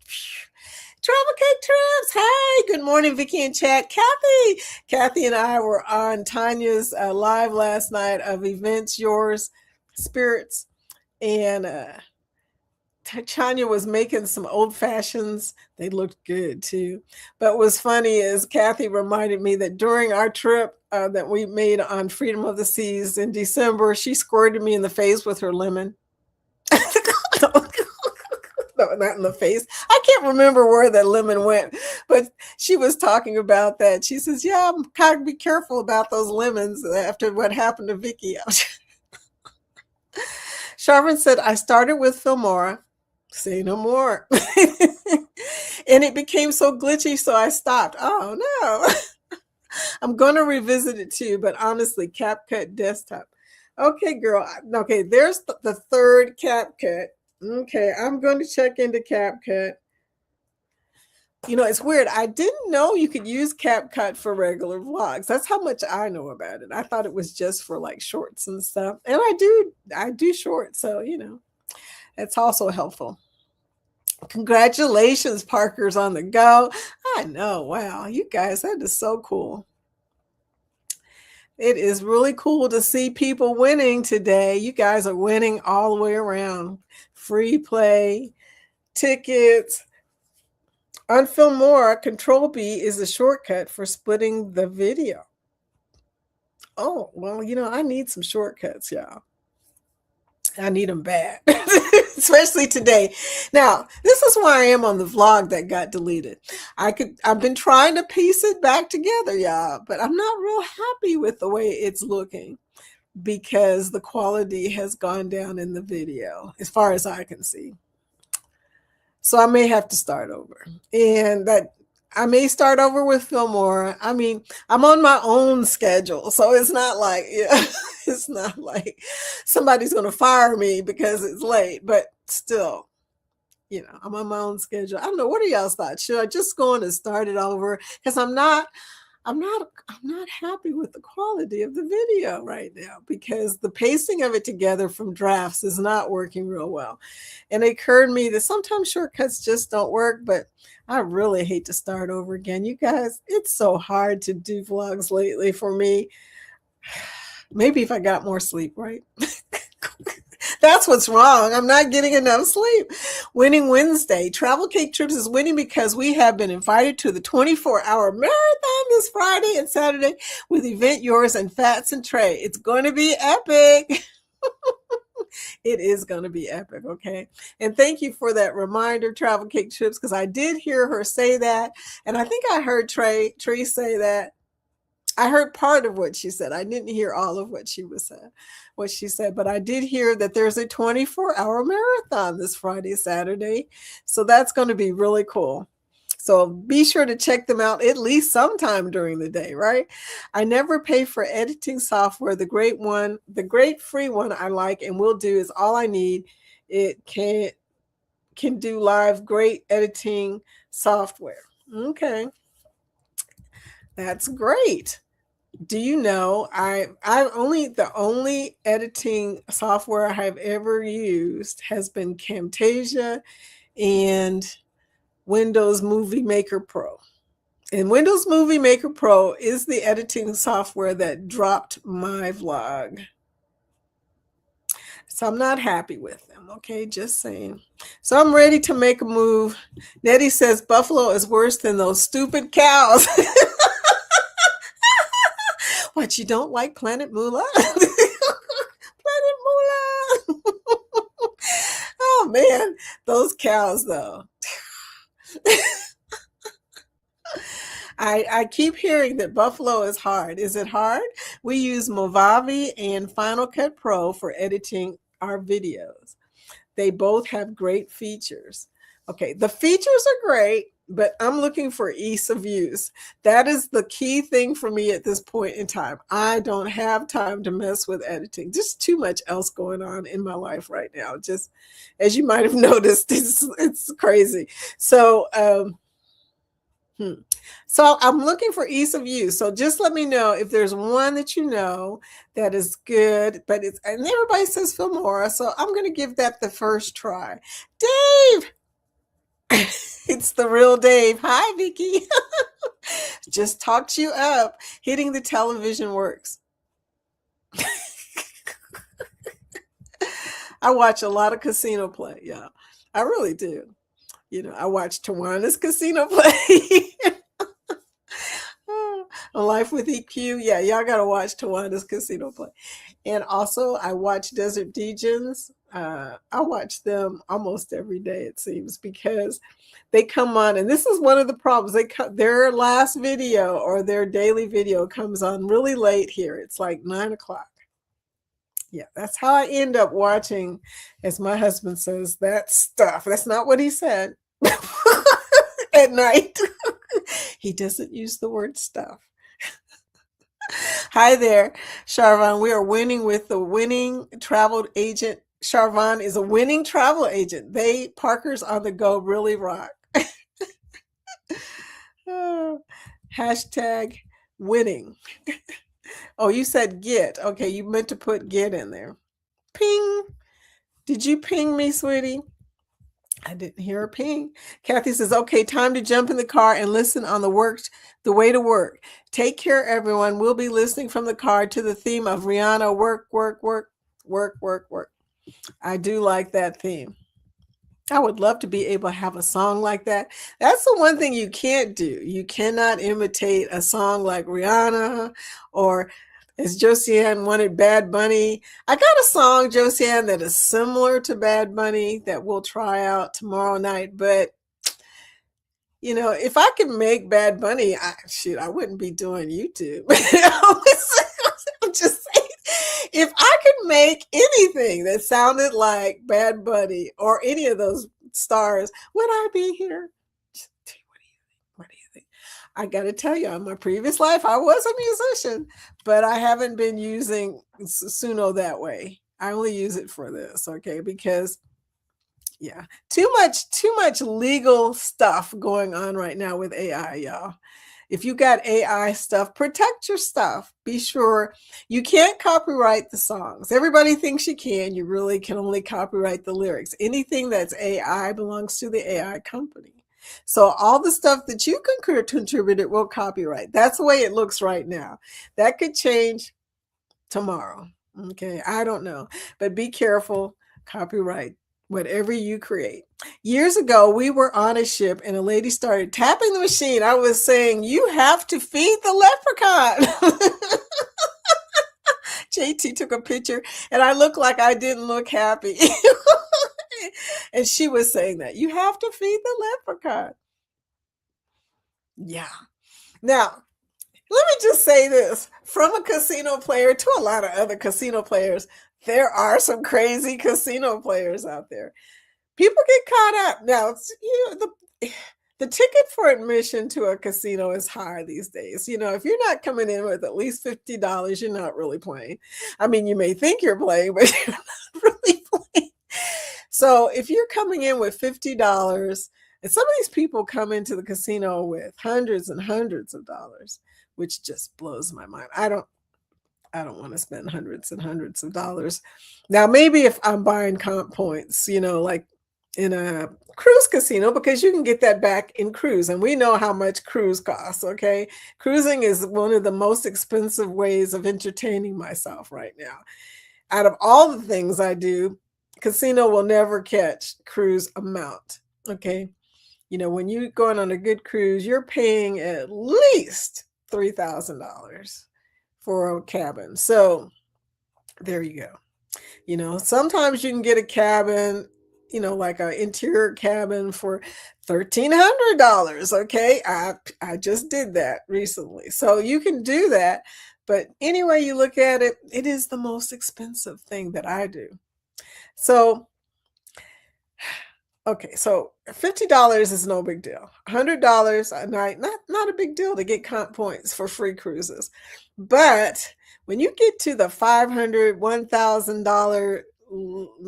[SPEAKER 1] Travel Cake Trips. Hi, good morning, Vicky and Chat. Kathy and I were on Tanya's live last night of Events Yours Spirits, and Tanya was making some old fashions. They looked good too. But what's funny is Kathy reminded me that during our trip that we made on Freedom of the Seas in December, she squirted me in the face with her lemon. No, not in the face. I can't remember where that lemon went, but she was talking about that. She says, yeah, I'm kind of be careful about those lemons after what happened to Vicky. Sharvin said, I started with Filmora. Say no more. And it became so glitchy, so I stopped. Oh, no. I'm going to revisit it too, but honestly, CapCut Desktop. Okay, girl. Okay, there's the third CapCut. Okay, I'm going to check into CapCut. It's weird. I didn't know you could use CapCut for regular vlogs. That's how much I know about it. I thought it was just for like shorts and stuff. And I do shorts, so it's also helpful. Congratulations, Parker's on the go. I know. Wow, you guys, that is so cool. It is really cool to see people winning today. You guys are winning all the way around. Free play, tickets, On Filmora, Control B is a shortcut for splitting the video. Oh, well, I need some shortcuts, y'all. I need them bad, especially today. Now, this is why I am on the vlog that got deleted. I've been trying to piece it back together, y'all, but I'm not real happy with the way it's looking because the quality has gone down in the video, as far as I can see. So I may have to start over. And that I may start over with Fillmore. I mean, I'm on my own schedule. So it's not like, it's not like somebody's going to fire me because it's late, but still, I'm on my own schedule. I don't know. What are y'all's thoughts? Should I just go on and start it over? Because I'm not happy with the quality of the video right now because the pacing of it together from drafts is not working real well. And it occurred to me that sometimes shortcuts just don't work, but I really hate to start over again. You guys, it's so hard to do vlogs lately for me. Maybe if I got more sleep, right? That's what's wrong. I'm not getting enough sleep. Winning Wednesday. Travel Cake Trips is winning because we have been invited to the 24-hour marathon this Friday and Saturday with Event Yours and Fats and Trey. It's going to be epic. It is going to be epic, okay? And thank you for that reminder, Travel Cake Trips, because I did hear her say that. And I think I heard Trey say that. I heard part of what she said. I didn't hear all of what she said, but I did hear that there's a 24-hour marathon this Friday, Saturday. So that's going to be really cool. So be sure to check them out at least sometime during the day, right? I never pay for editing software. The great free one I like and will do is all I need. It can do live great editing software. Okay. That's great. Do you know the only editing software I have ever used has been Camtasia and Windows Movie Maker Pro. And Windows Movie Maker Pro is the editing software that dropped my vlog. So I'm not happy with them. Okay, just saying. So I'm ready to make a move. Nettie says Buffalo is worse than those stupid cows. What, you don't like Planet Moolah? Planet Moolah. Oh man, those cows though. I keep hearing that Buffalo is hard. Is it hard? We use Movavi and Final Cut Pro for editing our videos. They both have great features. Okay, the features are great, but I'm looking for ease of use. That is the key thing for me at this point in time. I don't have time to mess with editing. Just too much else going on in my life right now. Just as you might have noticed, it's crazy. So, So I'm looking for ease of use. So just let me know if there's one that you know that is good, and everybody says Filmora, so I'm going to give that the first try. Dave! It's the real Dave. Hi, Vicky. Just talked you up. Hitting the television works. I watch a lot of casino play. Yeah, I really do. I watch Tawana's casino play. Life with EQ. Yeah, y'all got to watch Tawana's casino play. And also, I watch Desert Degens. I watch them almost every day, it seems, because they come on, and this is one of the problems. Their last video or their daily video comes on really late here. It's like 9 o'clock. Yeah, that's how I end up watching, as my husband says, that stuff. That's not what he said at night. He doesn't use the word stuff. Hi there, Charvon. We are winning with the winning travel agent. Charvon is a winning travel agent. Parkers on the go really rock. Hashtag winning. Oh, you said get. Okay, you meant to put get in there. Ping. Did you ping me, sweetie? I didn't hear a ping. Kathy says, okay, time to jump in the car and listen on the way to work. Take care, everyone. We'll be listening from the car to the theme of Rihanna, work, work, work, work, work, work. I do like that theme. I would love to be able to have a song like that. That's the one thing you can't do. You cannot imitate a song like Rihanna or as Josiane wanted Bad Bunny. I got a song, Josiane, that is similar to Bad Bunny that we'll try out tomorrow night. But, if I could make Bad Bunny, I wouldn't be doing YouTube. I'm just saying, if I could make anything that sounded like Bad Bunny or any of those stars, would I be here? What do you think? I got to tell you, in my previous life, I was a musician, but I haven't been using Suno that way. I only use it for this, okay? Because yeah, too much legal stuff going on right now with AI, y'all. If you got AI stuff, protect your stuff. Be sure you can't copyright the songs. Everybody thinks you can. You really can only copyright the lyrics. Anything that's AI belongs to the AI company. So all the stuff that you contributed will copyright. That's the way it looks right now. That could change tomorrow. Okay, I don't know. But be careful, copyright whatever you create. Years ago, we were on a ship and a lady started tapping the machine. I was saying, you have to feed the leprechaun. JT took a picture and I looked like I didn't look happy. And she was saying that you have to feed the leprechaun. Yeah. Now, let me just say this from a casino player to a lot of other casino players, there are some crazy casino players out there. People get caught up. Now, the ticket for admission to a casino is high these days. If you're not coming in with at least $50, you're not really playing. I mean, you may think you're playing, but you're not really playing. So if you're coming in with $50, and some of these people come into the casino with hundreds and hundreds of dollars, which just blows my mind. I don't want to spend hundreds and hundreds of dollars. Now, maybe if I'm buying comp points, like in a cruise casino, because you can get that back in cruise. And we know how much cruise costs, okay? Cruising is one of the most expensive ways of entertaining myself right now. Out of all the things I do, casino will never catch cruise amount, okay? When you're going on a good cruise, you're paying at least $3,000 for a cabin. So there you go. Sometimes you can get a cabin, like an interior cabin for $1,300. Okay. I just did that recently. So you can do that. But anyway, you look at it, it is the most expensive thing that I do. So okay, so $50 is no big deal. $100 a night, not a big deal to get comp points for free cruises. But when you get to the $500, $1,000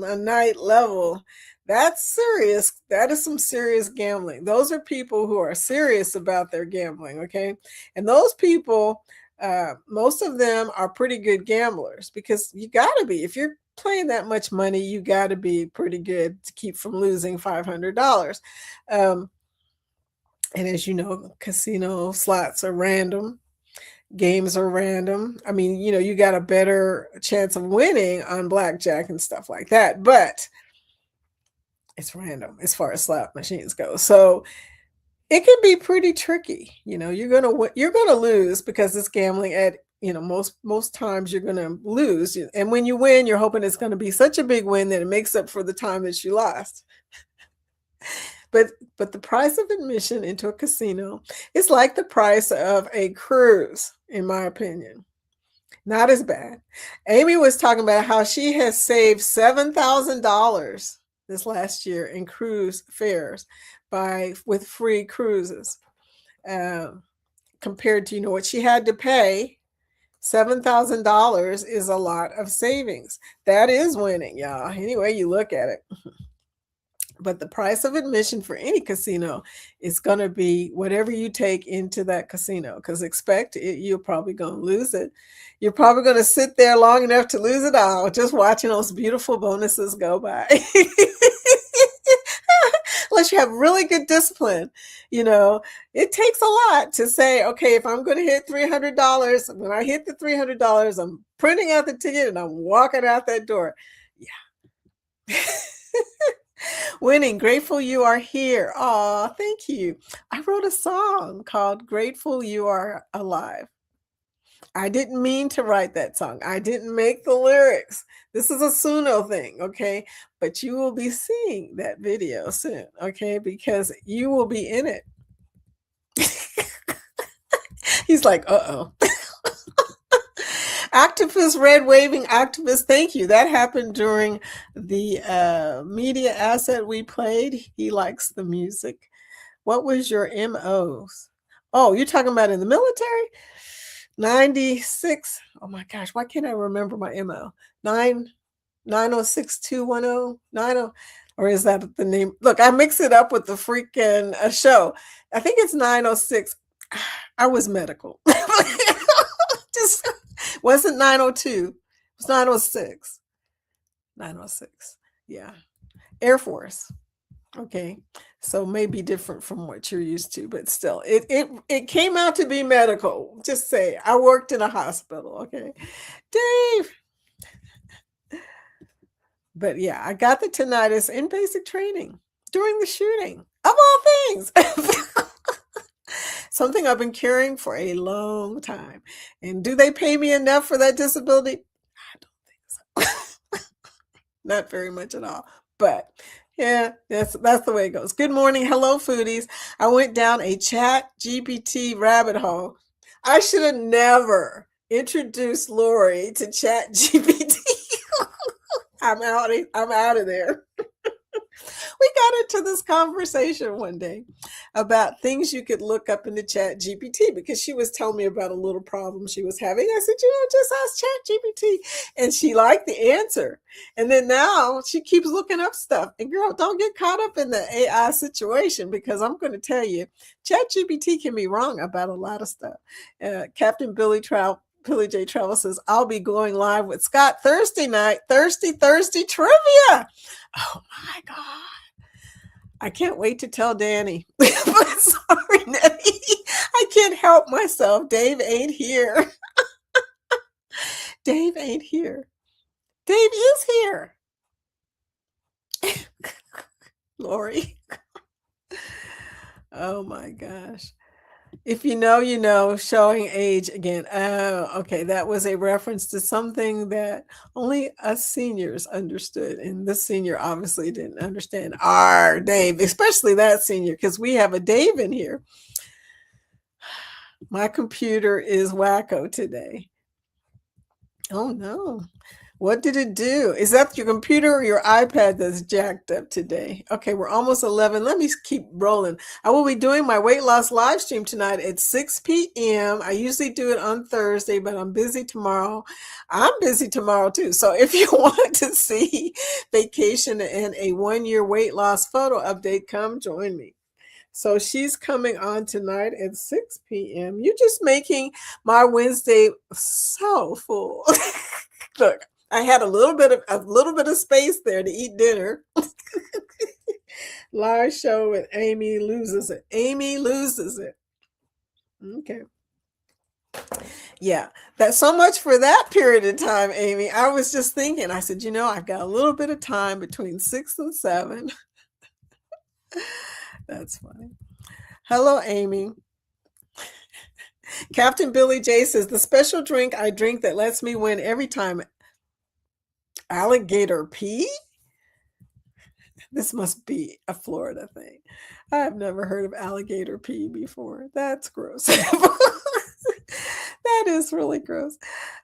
[SPEAKER 1] a night level, that's serious. That is some serious gambling. Those are people who are serious about their gambling, okay? And those people, most of them are pretty good gamblers because you got to be. If you're playing that much money, you got to be pretty good to keep from losing $500. And as you know, casino slots are random. Games are random. I mean, you got a better chance of winning on blackjack and stuff like that, but it's random as far as slot machines go. So it can be pretty tricky. You're gonna lose because it's gambling at most times you're gonna lose. And when you win, you're hoping it's gonna be such a big win that it makes up for the time that you lost. But the price of admission into a casino is like the price of a cruise, in my opinion. Not as bad. Amy was talking about how she has saved $7,000 this last year in cruise fares with free cruises. Compared to what she had to pay, $7,000 is a lot of savings. That is winning, y'all. Anyway, you look at it. But the price of admission for any casino is going to be whatever you take into that casino, because you're probably going to lose it. You're probably going to sit there long enough to lose it all, just watching those beautiful bonuses go by. Unless you have really good discipline, it takes a lot to say, okay, if I'm going to hit $300, when I hit the $300, I'm printing out the ticket and I'm walking out that door. Yeah. Winning, grateful you are here. Aw, thank you. I wrote a song called Grateful You Are Alive. I didn't mean to write that song. I didn't make the lyrics. This is a Suno thing, okay? But you will be seeing that video soon, okay? Because you will be in it. He's like, uh-oh. Activist, red waving activist, thank you. That happened during the media asset we played. He likes the music. What was your MOs? Oh, you're talking about in the military? 96. Oh my gosh, why can't I remember my MO? 906-210 90, or is that the name? Look, I mix it up with the freaking show. I think it's 906. I was medical. Just wasn't 902. It was 906. 906. Yeah. Air Force. Okay. So maybe different from what you're used to, but still, it came out to be medical. Just say I worked in a hospital. Okay. Dave. But yeah, I got the tinnitus in basic training during the shooting, of all things. Something I've been carrying for a long time. And do they pay me enough for that disability? I don't think so. Not very much at all. But yeah, that's the way it goes. Good morning. Hello, foodies. I went down a chat GPT rabbit hole. I should have never introduced Lori to chat GPT. I'm out of there. We got into this conversation one day about things you could look up in the chat GPT because she was telling me about a little problem she was having. I said, just ask chat GPT. And she liked the answer. And then now she keeps looking up stuff. And girl, don't get caught up in the AI situation because I'm going to tell you, chat GPT can be wrong about a lot of stuff. Captain Billy J. Travel says, I'll be going live with Scott Thursday night, Thursday trivia. Oh my God. I can't wait to tell Danny. Sorry, Nettie. I can't help myself. Dave ain't here. Dave ain't here. Dave is here. Lori. Oh my gosh. If you know, you know, showing age again. Oh, okay. That was a reference to something that only us seniors understood. And this senior obviously didn't understand our Dave, especially that senior, because we have a Dave in here. My computer is wacko today. Oh no. What did it do? Is that your computer or your iPad that's jacked up today? Okay, we're almost 11. Let me keep rolling. I will be doing my weight loss live stream tonight at 6 p.m. I usually do it on Thursday, but I'm busy tomorrow. I'm busy tomorrow too. So if you want to see vacation and a 1-year weight loss photo update, come join me. So she's coming on tonight at 6 p.m. You're just making my Wednesday so full. Look, I had a little bit of space there to eat dinner. Live show with Amy loses it. Amy loses it. Okay. Yeah, that's so much for that period of time, Amy. I was just thinking, I said, I've got a little bit of time between 6 and 7. That's funny. Hello, Amy. Captain Billy J says, the special drink I drink that lets me win every time. Alligator pee? This must be a Florida thing. I've never heard of alligator pee before. That's gross. That is really gross.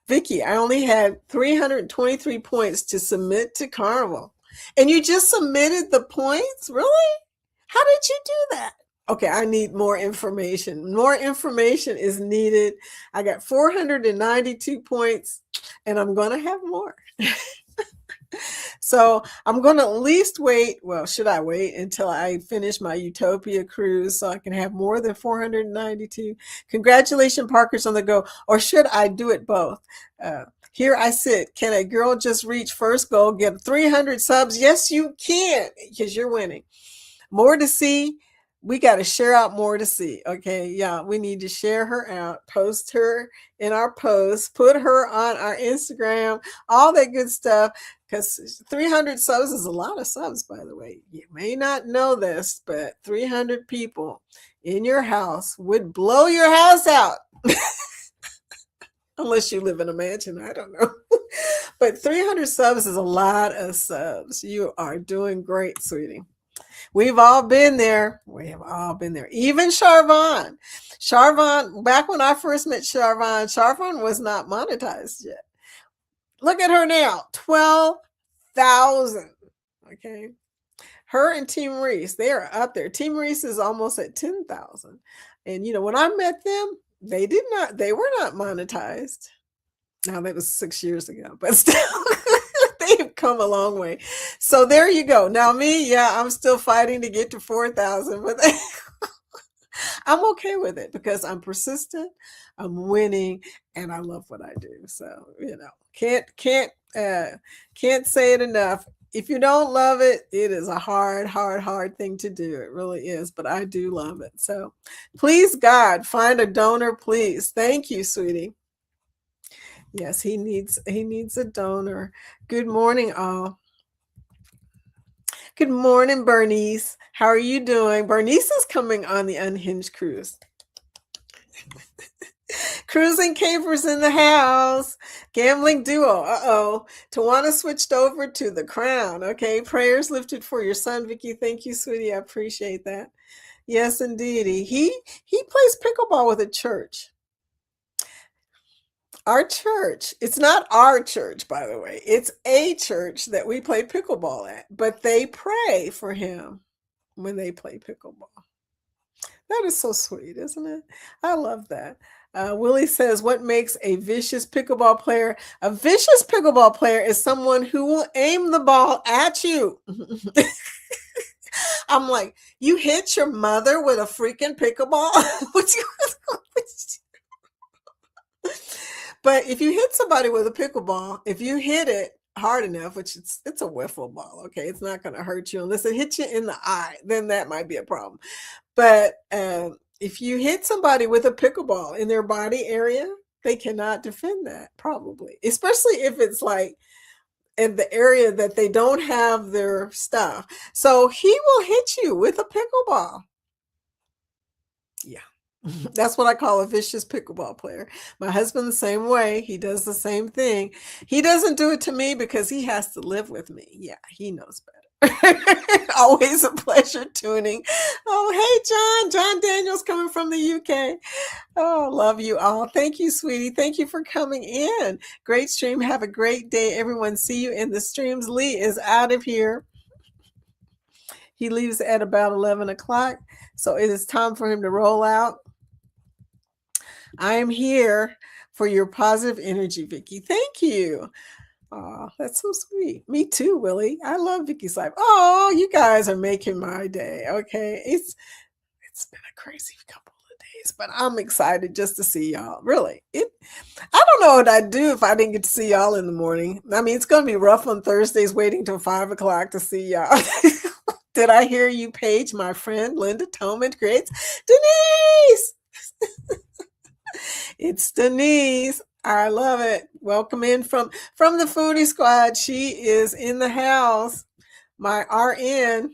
[SPEAKER 1] Vicky, I only had 323 points to submit to Carnival. And you just submitted the points? Really? How did you do that? Okay, I need more information. More information is needed. I got 492 points, and I'm going to have more. So I'm going to at least wait. Well, should I wait until I finish my Utopia cruise so I can have more than 492? Congratulations, Parkers on the go. Or should I do it both? Here I sit. Can a girl just reach first goal, get 300 subs? Yes, you can, because you're winning. More to see. We got to share out more to see. Okay. Yeah. We need to share her out, post her in our posts, put her on our Instagram, all that good stuff. Because 300 subs is a lot of subs, by the way. You may not know this, but 300 people in your house would blow your house out. Unless you live in a mansion, I don't know. But 300 subs is a lot of subs. You are doing great, sweetie. We've all been there. We have all been there. Even Charvon. Charvon, back when I first met Charvon, Charvon was not monetized yet. Look at her now, 12,000. Okay. Her and Team Reese, they are up there. Team Reese is almost at 10,000. And when I met them, they were not monetized. Now that was 6 years ago, but still they've come a long way. So there you go. Now me, yeah, I'm still fighting to get to 4,000, but I'm okay with it because I'm persistent, I'm winning, and I love what I do. So, can't say it enough. If you don't love it, it is a hard thing to do. It really is, but I do love it. So please, God, find a donor, please. Thank you, sweetie. Yes, he needs a donor. Good morning, all. Good morning, Bernice. How are you doing? Bernice is coming on the Unhinged Cruise. Cruising Capers in the house. Gambling duo. Uh-oh. Tawana switched over to the Crown. Okay. Prayers lifted for your son, Vicky. Thank you, sweetie. I appreciate that. Yes, indeed. He plays pickleball with a church. Our church, it's not our church, by the way. It's a church that we play pickleball at, but they pray for him when they play pickleball. That is so sweet, isn't it? I love that. Willie says, what makes a vicious pickleball player? A vicious pickleball player is someone who will aim the ball at you. I'm like, you hit your mother with a freaking pickleball? But if you hit somebody with a pickleball, if you hit it hard enough, which it's a wiffle ball, okay, it's not going to hurt you unless it hits you in the eye, then that might be a problem. But if you hit somebody with a pickleball in their body area, they cannot defend that, probably, especially if it's like in the area that they don't have their stuff. So he will hit you with a pickleball. Yeah. That's what I call a vicious pickleball player. My husband, the same way. He does the same thing. He doesn't do it to me because he has to live with me. Yeah, he knows better. Always a pleasure tuning. Oh, hey, John Daniels coming from the UK. Oh, love you all. Thank you, sweetie. Thank you for coming in. Great stream. Have a great day, everyone. See you in the streams. Lee is out of here. He leaves at about 11 o'clock. So it is time for him to roll out. I am here for your positive energy, Vicky. Thank you. Oh, that's so sweet. Me too, Willie. I love Vicky's life. Oh, you guys are making my day. Okay. It's been a crazy couple of days, but I'm excited just to see y'all. Really. I don't know what I'd do if I didn't get to see y'all in the morning. I mean, it's gonna be rough on Thursdays waiting till 5 o'clock to see y'all. Did I hear you, Paige, my friend Linda Toman creates? Denise! It's Denise. I love it. Welcome in from the Foodie Squad. She is in the house. My RN.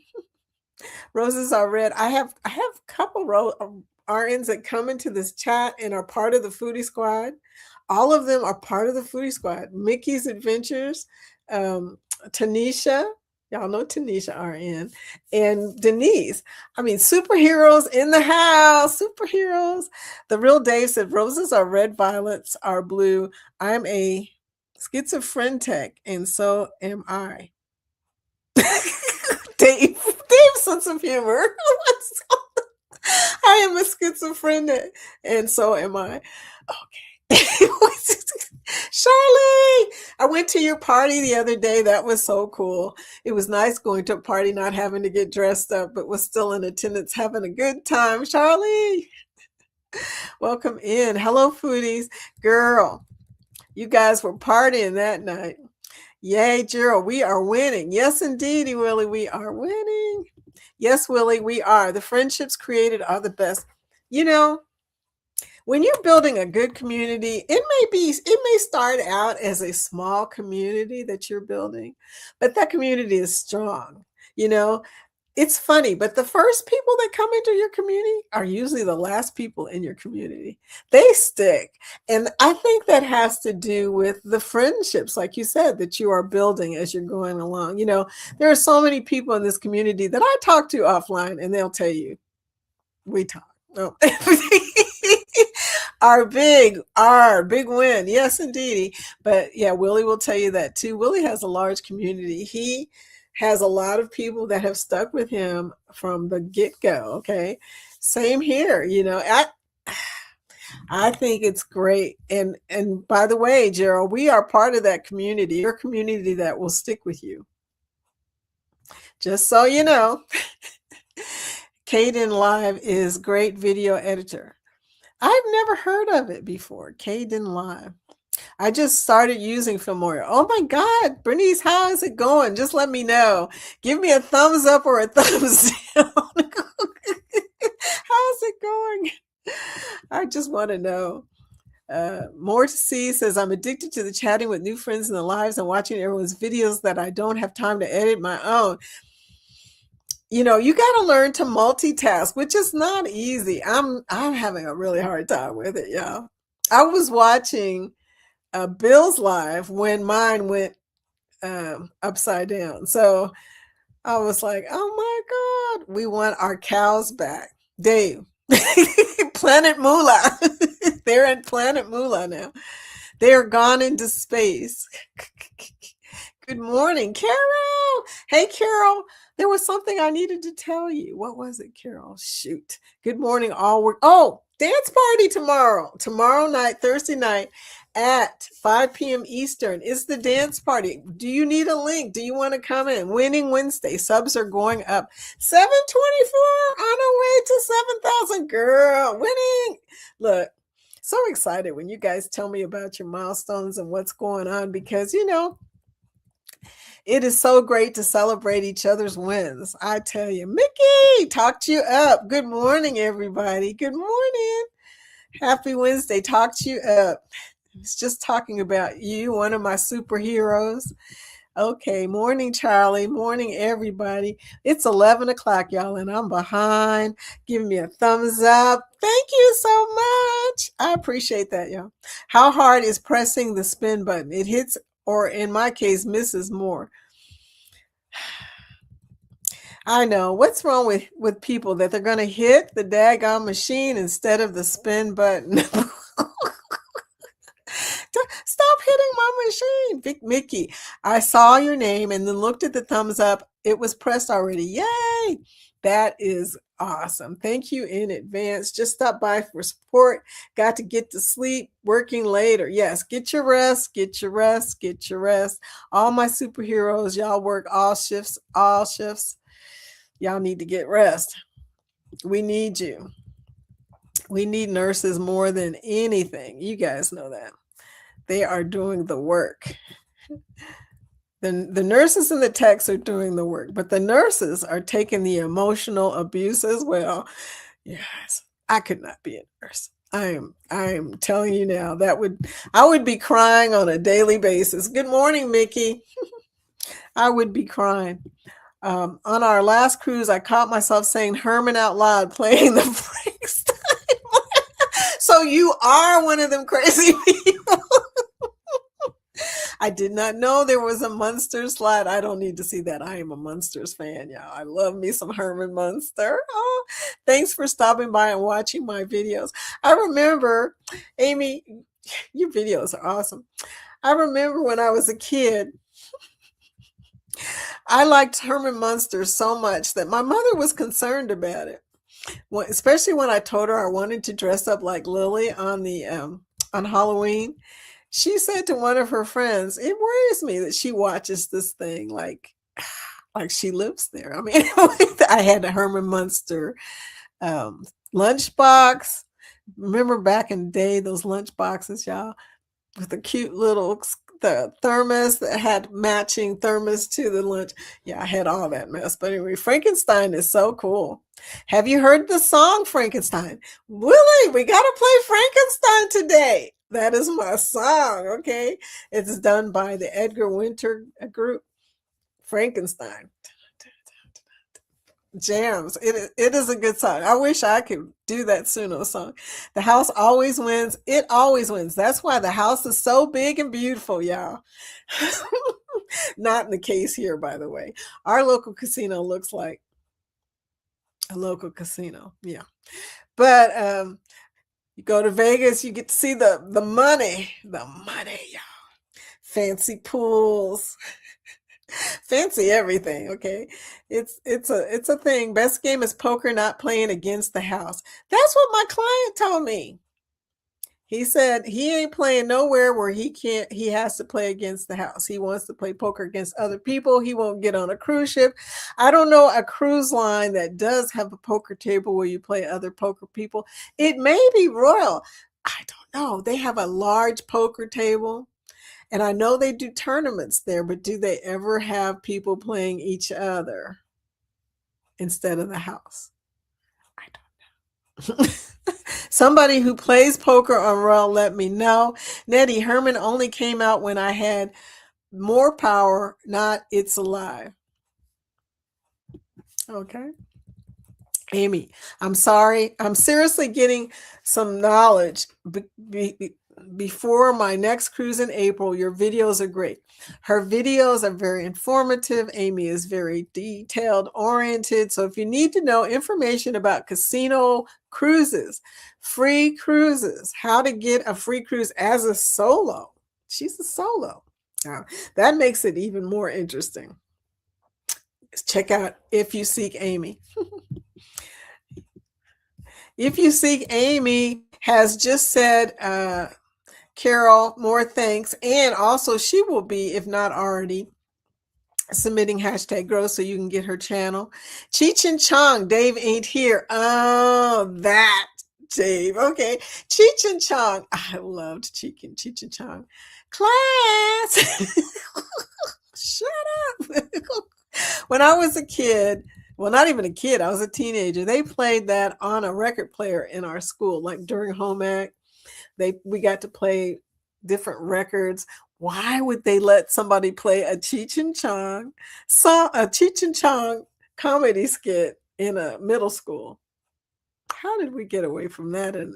[SPEAKER 1] Roses are red. I have a couple RNs that come into this chat and are part of the Foodie Squad. All of them are part of the Foodie Squad. Mickey's Adventures, Tanisha. Y'all know Tanisha RN and Denise. I mean, superheroes in the house. Superheroes. The real Dave said, roses are red, violets are blue. I'm a schizophrenic, and so am I. Dave's sense of humor. I am a schizophrenic, and so am I. Okay. Charlie, I went to your party the other day. That was so cool. It was nice going to a party, not having to get dressed up, but was still in attendance, having a good time. Charlie, welcome in. Hello, foodies. Girl, you guys were partying that night. Yay, Gerald, we are winning. Yes, indeed, Willie, we are winning. Yes, Willie, we are. The friendships created are the best. You know, when you're building a good community, it may start out as a small community that you're building, but that community is strong. You know, it's funny, but the first people that come into your community are usually the last people in your community. They stick. And I think that has to do with the friendships, like you said, that you are building as you're going along. There are so many people in this community that I talk to offline, and they'll tell you, we talk. Oh. Our big win. Yes, indeedy. But yeah, Willie will tell you that too. Willie has a large community. He has a lot of people that have stuck with him from the get-go. Okay. Same here. I think it's great. And by the way, Gerald, we are part of that community, your community that will stick with you. Just so you know. Caden Live is great video editor. I've never heard of it before. Caden Live. I just started using Filmora. Oh my God, Bernice, how is it going? Just let me know. Give me a thumbs up or a thumbs down. How's it going? I just want to know. More to see says, I'm addicted to the chatting with new friends in the lives and watching everyone's videos that I don't have time to edit my own. You got to learn to multitask, which is not easy. I'm having a really hard time with it, y'all. I was watching Bill's live when mine went upside down. So I was like, oh my God, we want our cows back. Dave, Planet Moolah. They're in Planet Moolah now. They are gone into space. Good morning, Carol. Hey, Carol. There was something I needed to tell you. What was it, Carol? Shoot. Good morning, all work. Oh, dance party tomorrow. Tomorrow night, Thursday night at 5 p.m. Eastern is the dance party. Do you need a link? Do you want to come in? Winning Wednesday. Subs are going up. 724 on our way to 7,000. Girl, winning. Look, so excited when you guys tell me about your milestones and what's going on because, it is so great to celebrate each other's wins. I tell you, Mickey, talked you up. Good morning, everybody. Good morning. Happy Wednesday. Talked you up. It's just talking about you, one of my superheroes. Okay, morning, Charlie. Morning, everybody. It's 11 o'clock, y'all, and I'm behind. Give me a thumbs up. Thank you so much. I appreciate that, y'all. How hard is pressing the spin button? It hits, or in my case, misses more. I know. What's wrong with people that they're going to hit the daggone machine instead of the spin button? Stop hitting my machine. Vic Mickey, I saw your name and then looked at the thumbs up. It was pressed already. Yay. That is awesome. Thank you in advance. Just stop by for support. Got to get to sleep. Working later. Yes, get your rest. Get your rest. Get your rest. All my superheroes, y'all work all shifts. All shifts. Y'all need to get rest. We need you. We need nurses more than anything. You guys know that. They are doing the work. The nurses and the techs are doing the work, but the nurses are taking the emotional abuse as well. Yes, I could not be a nurse. I am telling you now, I would be crying on a daily basis. Good morning, Mickey. I would be crying. On our last cruise, I caught myself saying Herman out loud, playing the freaks time. So you are one of them crazy people. I did not know there was a Munsters slide. I don't need to see that. I am a Munsters fan, y'all. I love me some Herman Munster. Oh, thanks for stopping by and watching my videos. I remember, Amy, your videos are awesome. I remember when I was a kid, I liked Herman Munster so much that my mother was concerned about it. Especially when I told her I wanted to dress up like Lily on Halloween. She said to one of her friends, it worries me that she watches this thing like she lives there. I mean, I had a Herman Munster lunchbox. Remember back in the day, those lunch boxes, y'all, with the cute little the thermos that had matching thermos to the lunch. Yeah, I had all that mess. But anyway, Frankenstein is so cool. Have you heard the song Frankenstein? Willie, we got to play Frankenstein today. That is my song, okay? It's done by the Edgar Winter group, Frankenstein. Jams. It is a good song. I wish I could do that Suno song. The house always wins. It always wins. That's why the house is so big and beautiful, y'all. Not in the case here, by the way. Our local casino looks like a local casino. Yeah. But you go to Vegas, you get to see the money. The money, y'all. Fancy pools. Fancy everything, okay? It's a thing. Best game is poker, not playing against the house. That's what my client told me. He said he ain't playing nowhere where he has to play against the house. He wants to play poker against other people. He won't get on a cruise ship. I don't know a cruise line that does have a poker table where you play other poker people. It may be Royal. I don't know. They have a large poker table. And I know they do tournaments there, but do they ever have people playing each other instead of the house? I don't know. Somebody who plays poker on Royal, let me know. Nettie, Herman only came out when I had more power, not It's Alive. Okay. Amy, I'm sorry. I'm seriously getting some knowledge before my next cruise in April. Your videos are great. Her videos are very informative. Amy is very detailed oriented. So if you need to know information about casino cruises, free cruises, how to get a free cruise as a solo, she's a solo. That makes it even more interesting. Check out If You Seek Amy. If You Seek Amy has just said, Carol, more thanks. And also she will be, if not already, submitting hashtag grow so you can get her channel. Cheech and Chong, Dave ain't here. Oh, that Dave. Okay. Cheech and Chong. I loved Cheech and Chong. Class. Shut up. When I was a kid, well, not even a kid, I was a teenager. They played that on a record player in our school, like during home ec. We got to play different records. Why would they let somebody play a Cheech and Chong song, a Cheech and Chong comedy skit in a middle school? How did we get away from that? And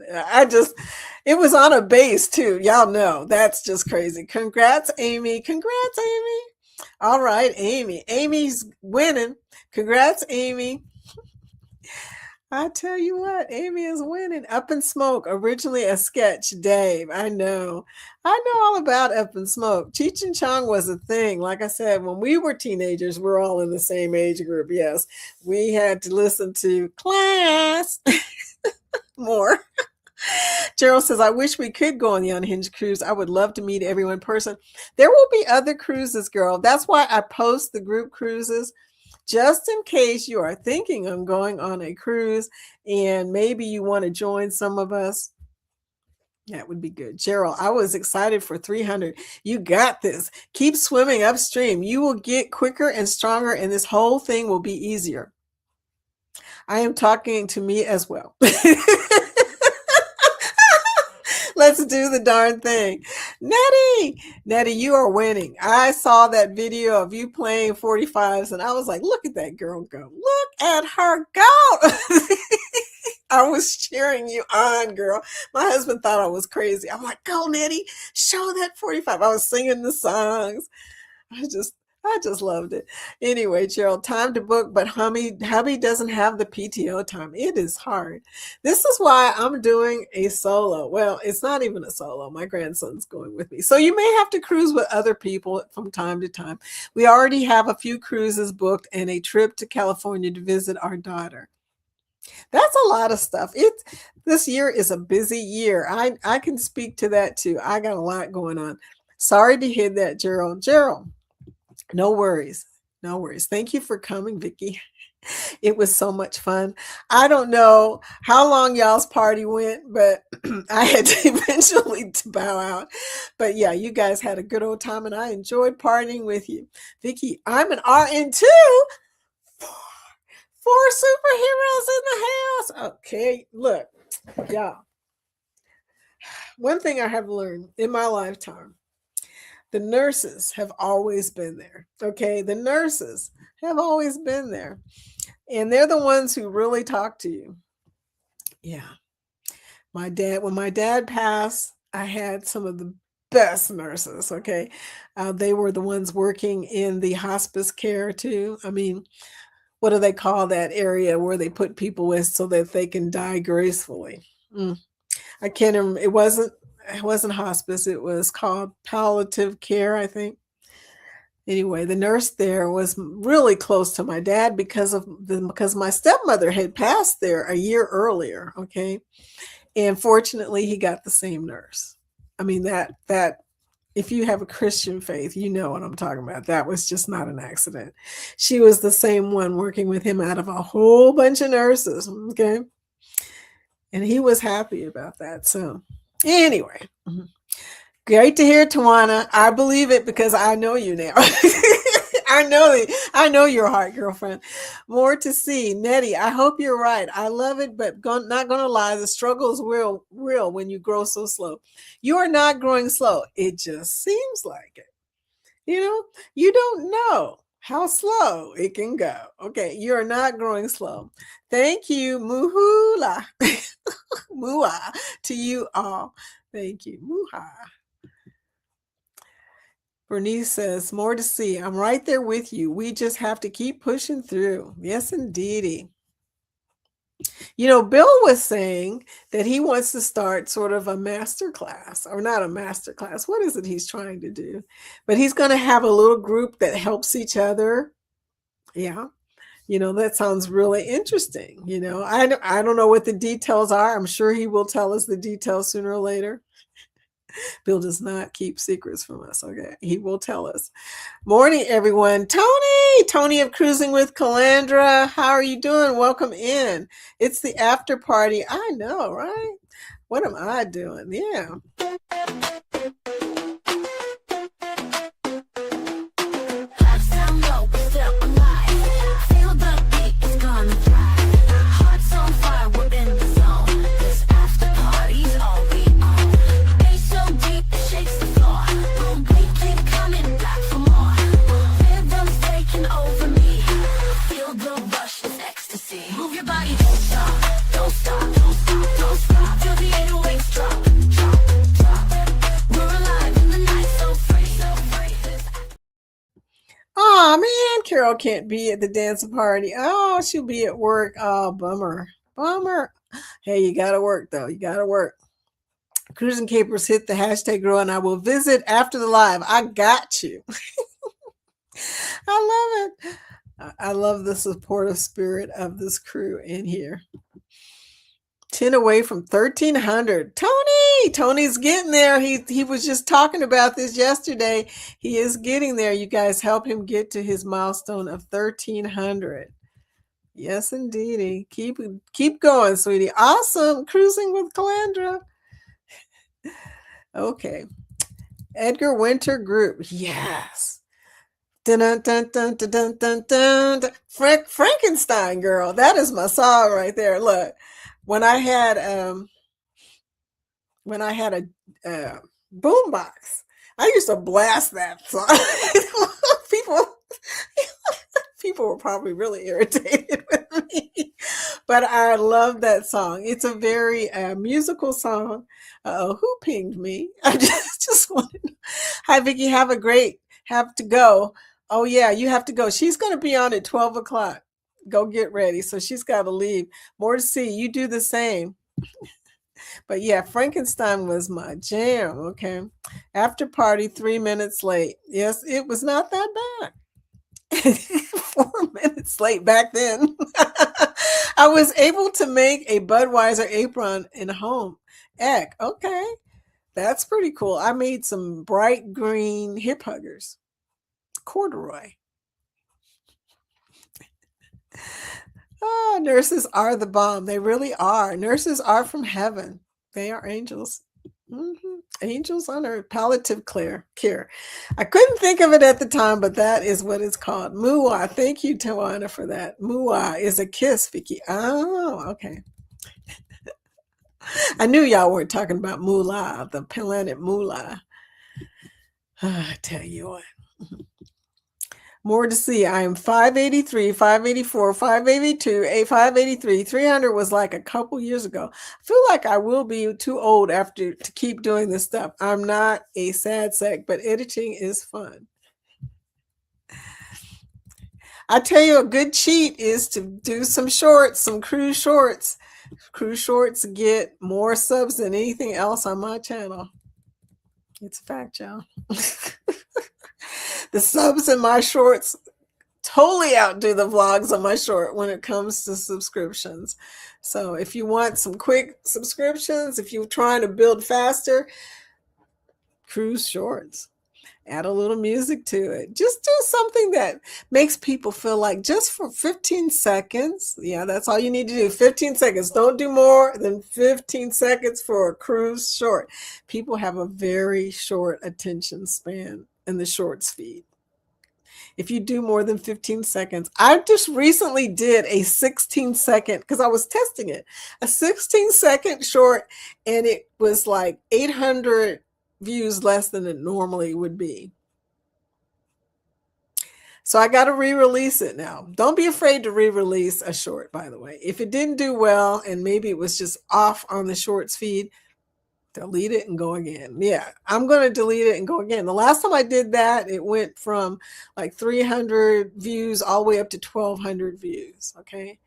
[SPEAKER 1] it was on a bass too. Y'all know that's just crazy. Congrats, Amy. Congrats, Amy. All right, Amy. Amy's winning. Congrats, Amy. I tell you what, Amy is winning. Up in Smoke, originally a sketch, Dave. I know all about Up in Smoke. Cheech and Chong was a thing. Like I said, when we were teenagers, we're all in the same age group. Yes, we had to listen to Class more. Gerald says, I wish we could go on the Unhinged cruise. I would love to meet everyone in person. There will be other cruises, girl. That's why I post the group cruises. Just in case you are thinking of going on a cruise and maybe you want to join some of us, that would be good. Gerald, I was excited for 300. You got this. Keep swimming upstream. You will get quicker and stronger, and this whole thing will be easier. I am talking to me as well. Let's do the darn thing. Nettie, you are winning. I saw that video of you playing 45s and I was like, look at that girl go. Look at her go. I was cheering you on, girl. My husband thought I was crazy. I'm like, go, Nettie, show that 45. I was singing the songs. I just loved it. Anyway, Gerald, time to book, but hubby doesn't have the PTO time. It is hard. This is why I'm doing a solo. Well, it's not even a solo. My grandson's going with me. So you may have to cruise with other people from time to time. We already have a few cruises booked and a trip to California to visit our daughter. That's a lot of stuff. This year is a busy year. I can speak to that too. I got a lot going on. Sorry to hear that, Gerald. No worries. No worries. Thank you for coming, Vicki. It was so much fun. I don't know how long y'all's party went, but I had to eventually to bow out. But yeah, you guys had a good old time and I enjoyed partying with you. Vicky, I'm an RN too. Four superheroes in the house. Okay, look, y'all. One thing I have learned in my lifetime, the nurses have always been there. Okay, the nurses have always been there. And they're the ones who really talk to you. Yeah. When my dad passed, I had some of the best nurses. Okay. They were the ones working in the hospice care too. I mean, what do they call that area where they put people with so that they can die gracefully? Mm, I can't remember. It wasn't hospice. It was called palliative care, I think. Anyway, the nurse there was really close to my dad because my stepmother had passed there a year earlier. Okay, and fortunately, he got the same nurse. I mean that if you have a Christian faith, you know what I'm talking about. That was just not an accident. She was the same one working with him out of a whole bunch of nurses. Okay, and he was happy about that. So anyway. Great to hear, Tawana. I believe it because I know you now. I know your heart, girlfriend. More to see. Nettie, I hope you're right. I love it, but not gonna lie, the struggle is real when you grow so slow. You are not growing slow. It just seems like it. You know, you don't know how slow it can go. Okay, you are not growing slow. Thank you, Muhula. Mua to you all. Thank you. Muha. Bernice says, more to see. I'm right there with you. We just have to keep pushing through. Yes, indeedy. You know, Bill was saying that he wants to start sort of a master class, or not a master class. What is it he's trying to do? But he's going to have a little group that helps each other. Yeah. You know, that sounds really interesting. You know, I don't know what the details are. I'm sure he will tell us the details sooner or later. Bill does not keep secrets from us. Okay. He will tell us. Morning, everyone. Tony of Cruising with Calandra. How are you doing? Welcome in. It's the after party. I know, right? What am I doing? Yeah. Oh man, Carol can't be at the dance party. Oh, she'll be at work. Oh, bummer. Bummer. Hey, you gotta work though. You gotta work. Cruising Capers, hit the hashtag girl and I will visit after the live. I got you. I love it. I love the supportive spirit of this crew in here. 10 away from 1300. Tony's getting there. He was just talking about this yesterday. He is getting there. You guys help him get to his milestone of 1300. Yes, indeedy. Keep going, sweetie. Awesome. Cruising with Calandra. Okay. Edgar Winter Group. Yes. Dun, dun, dun, dun, dun, dun, dun, dun. Frankenstein girl. That is my song right there. Look, when I had a boombox, I used to blast that song. people people were probably really irritated with me, but I love that song. It's a very musical song. Who pinged me? I just wanted. Hi, Vicky. Have to go. Oh yeah, you have to go. She's going to be on at 12 o'clock. Go get ready. So she's got to leave. More to see. You do the same. But yeah, Frankenstein was my jam. Okay. After party, 3 minutes late. Yes, it was not that bad. 4 minutes late back then. I was able to make a Budweiser apron in home. Eck, okay. That's pretty cool. I made some bright green hip huggers. Corduroy. Oh, nurses are the bomb. They really are. Nurses are from heaven. They are angels. Mhm. Angels on earth. Palliative care. I couldn't think of it at the time, but that is what it's called. Mua. Thank you, Tawana, for that. Mua is a kiss, Vicky. Oh, okay. I knew y'all weren't talking about Moolah, the planet Moolah. I tell you what. More to see. I am 583, 584, 582, 583. 300 was like a couple years ago. I feel like I will be too old after to keep doing this stuff. I'm not a sad sack, but editing is fun. I tell you, a good cheat is to do some shorts, some cruise shorts. Cruise shorts get more subs than anything else on my channel. It's a fact, y'all. The subs in my shorts totally outdo the vlogs on my short when it comes to subscriptions. So if you want some quick subscriptions, if you're trying to build faster, cruise shorts. Add a little music to it. Just do something that makes people feel like just for 15 seconds. Yeah, that's all you need to do. 15 seconds. Don't do more than 15 seconds for a cruise short. People have a very short attention span in the shorts feed. If you do more than 15 seconds, I just recently did a 16-second, because I was testing it, a 16-second short, and it was like 800 views less than it normally would be. So I got to re-release it now. Don't be afraid to re-release a short, by the way. If it didn't do well and maybe it was just off on the shorts feed, delete it and go again. Yeah, I'm going to delete it and go again. The last time I did that, it went from like 300 views all the way up to 1,200 views. Okay.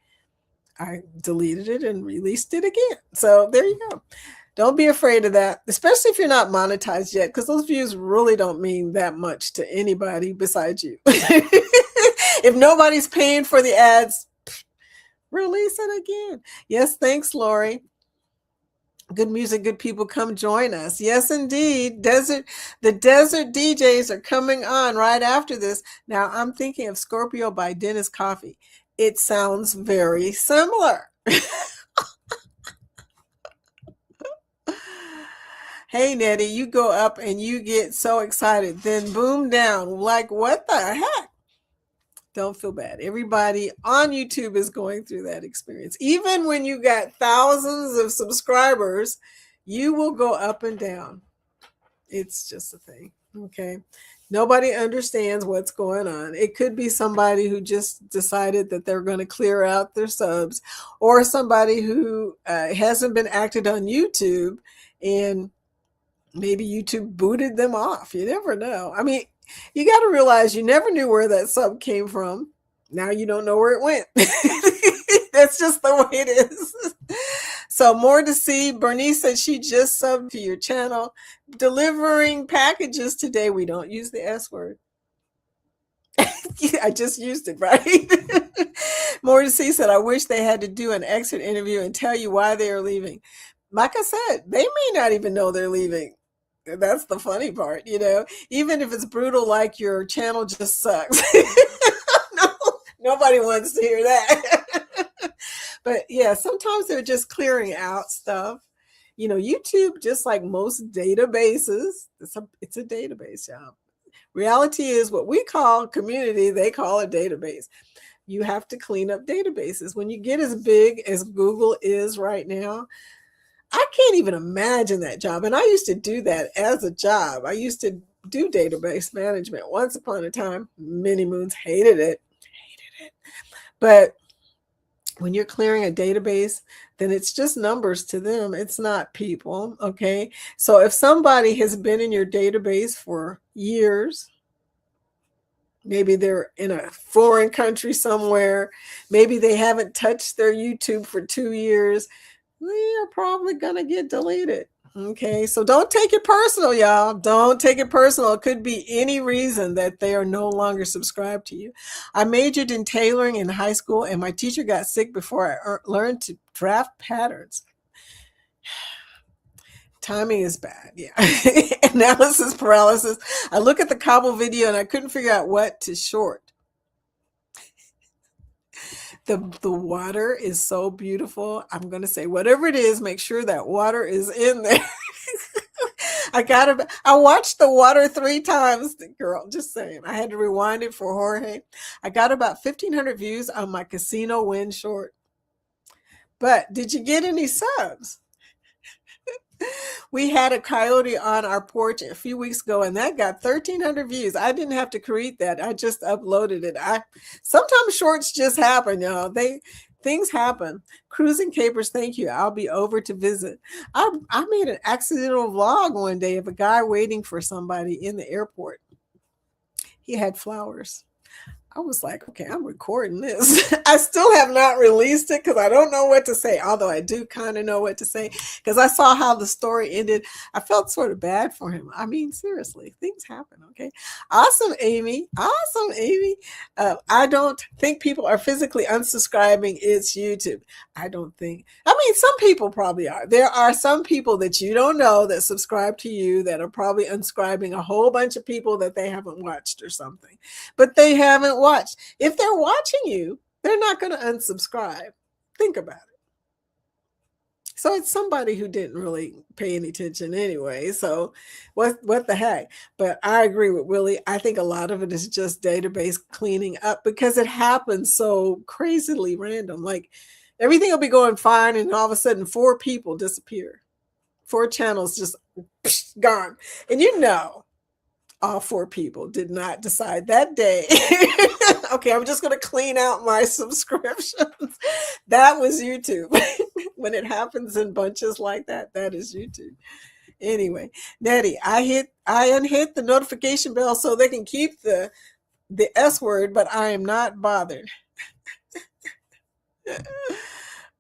[SPEAKER 1] I deleted it and released it again. So there you go. Don't be afraid of that, especially if you're not monetized yet, because those views really don't mean that much to anybody besides you. If nobody's paying for the ads, release it again. Yes, thanks, Lori. Good music, good people, come join us. Yes, indeed. The desert DJs are coming on right after this. Now, I'm thinking of Scorpio by Dennis Coffey. It sounds very similar. Hey, Nettie, you go up and you get so excited, then boom down. Like, what the heck? Don't feel bad. Everybody on YouTube is going through that experience. Even when you got thousands of subscribers, you will go up and down. It's just a thing. Okay. Nobody understands what's going on. It could be somebody who just decided that they're going to clear out their subs, or somebody who hasn't been active on YouTube and maybe YouTube booted them off. You never know. I mean, you got to realize you never knew where that sub came from. Now you don't know where it went. That's just the way it is. So more to see. Bernice said she just subbed to your channel. Delivering packages today. We don't use the S word. I just used it, right? More to see said, I wish they had to do an exit interview and tell you why they are leaving. Like I said, they may not even know they're leaving. That's the funny part, even if it's brutal, like your channel just sucks. No, nobody wants to hear that. But yeah, sometimes they're just clearing out stuff. YouTube, just like most databases, it's a database, y'all. Reality is what we call community, they call a database. You have to clean up databases. When you get as big as Google is right now, I can't even imagine that job. And I used to do that as a job. I used to do database management once upon a time. Many moons, hated it. But when you're clearing a database, then it's just numbers to them. It's not people. Okay. So if somebody has been in your database for years, maybe they're in a foreign country somewhere, maybe they haven't touched their YouTube for 2 years, they are probably going to get deleted. Okay, so don't take it personal, y'all. Don't take it personal. It could be any reason that they are no longer subscribed to you. I majored in tailoring in high school, and my teacher got sick before I learned to draft patterns. Timing is bad, yeah. Analysis paralysis. I look at the cobble video, and I couldn't figure out what to short. The water is so beautiful. I'm gonna say whatever it is, make sure that water is in there. I watched the water 3 times, girl. Just saying. I had to rewind it for Jorge. I got about 1,500 views on my casino win short. But did you get any subs? We had a coyote on our porch a few weeks ago, and that got 1,300 views. I didn't have to create that. I just uploaded it. I sometimes shorts just happen, y'all. Things happen. Cruising Capers, thank you. I'll be over to visit. I made an accidental vlog one day of a guy waiting for somebody in the airport. He had flowers. I was like, okay, I'm recording this. I still have not released it because I don't know what to say, although I do kind of know what to say because I saw how the story ended. I felt sort of bad for him. I mean, seriously, things happen, okay? Awesome, Amy. Awesome, Amy. I don't think people are physically unsubscribing. It's YouTube. I don't think. I mean, some people probably are. There are some people that you don't know that subscribe to you that are probably unscribing a whole bunch of people that they haven't watched or something. But they haven't watched. If they're watching you, they're not going to unsubscribe. Think about it. So it's somebody who didn't really pay any attention anyway. So what the heck? But I agree with Willie. I think a lot of it is just database cleaning up because it happens so crazily random. Like everything will be going fine and all of a sudden 4 people disappear. 4 channels just gone. And you know, all 4 people did not decide that day. Okay, I'm just going to clean out my subscriptions. That was YouTube. When it happens in bunches like that, that is YouTube. Anyway, Nettie, I unhit the notification bell so they can keep the S word, but I am not bothered.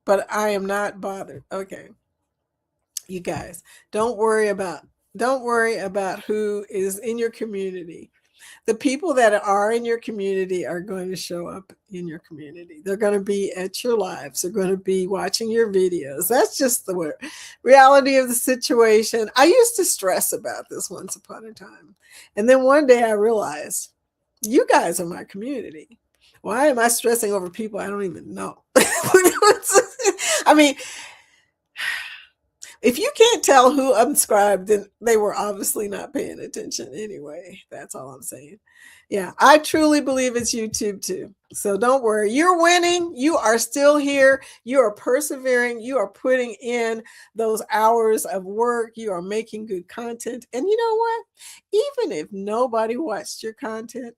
[SPEAKER 1] But I am not bothered. Okay. You guys, don't worry about who is in your community. The people that are in your community are going to show up in your community. They're going to be at your lives. They're going to be watching your videos. That's just the reality of the situation. I used to stress about this once upon a time. And then one day I realized, you guys are my community. Why am I stressing over people I don't even know? I mean, if you can't tell who unscribed, then they were obviously not paying attention anyway. That's all I'm saying. Yeah, I truly believe it's YouTube too. So don't worry. You're winning. You are still here. You are persevering. You are putting in those hours of work. You are making good content. And you know what? Even if nobody watched your content,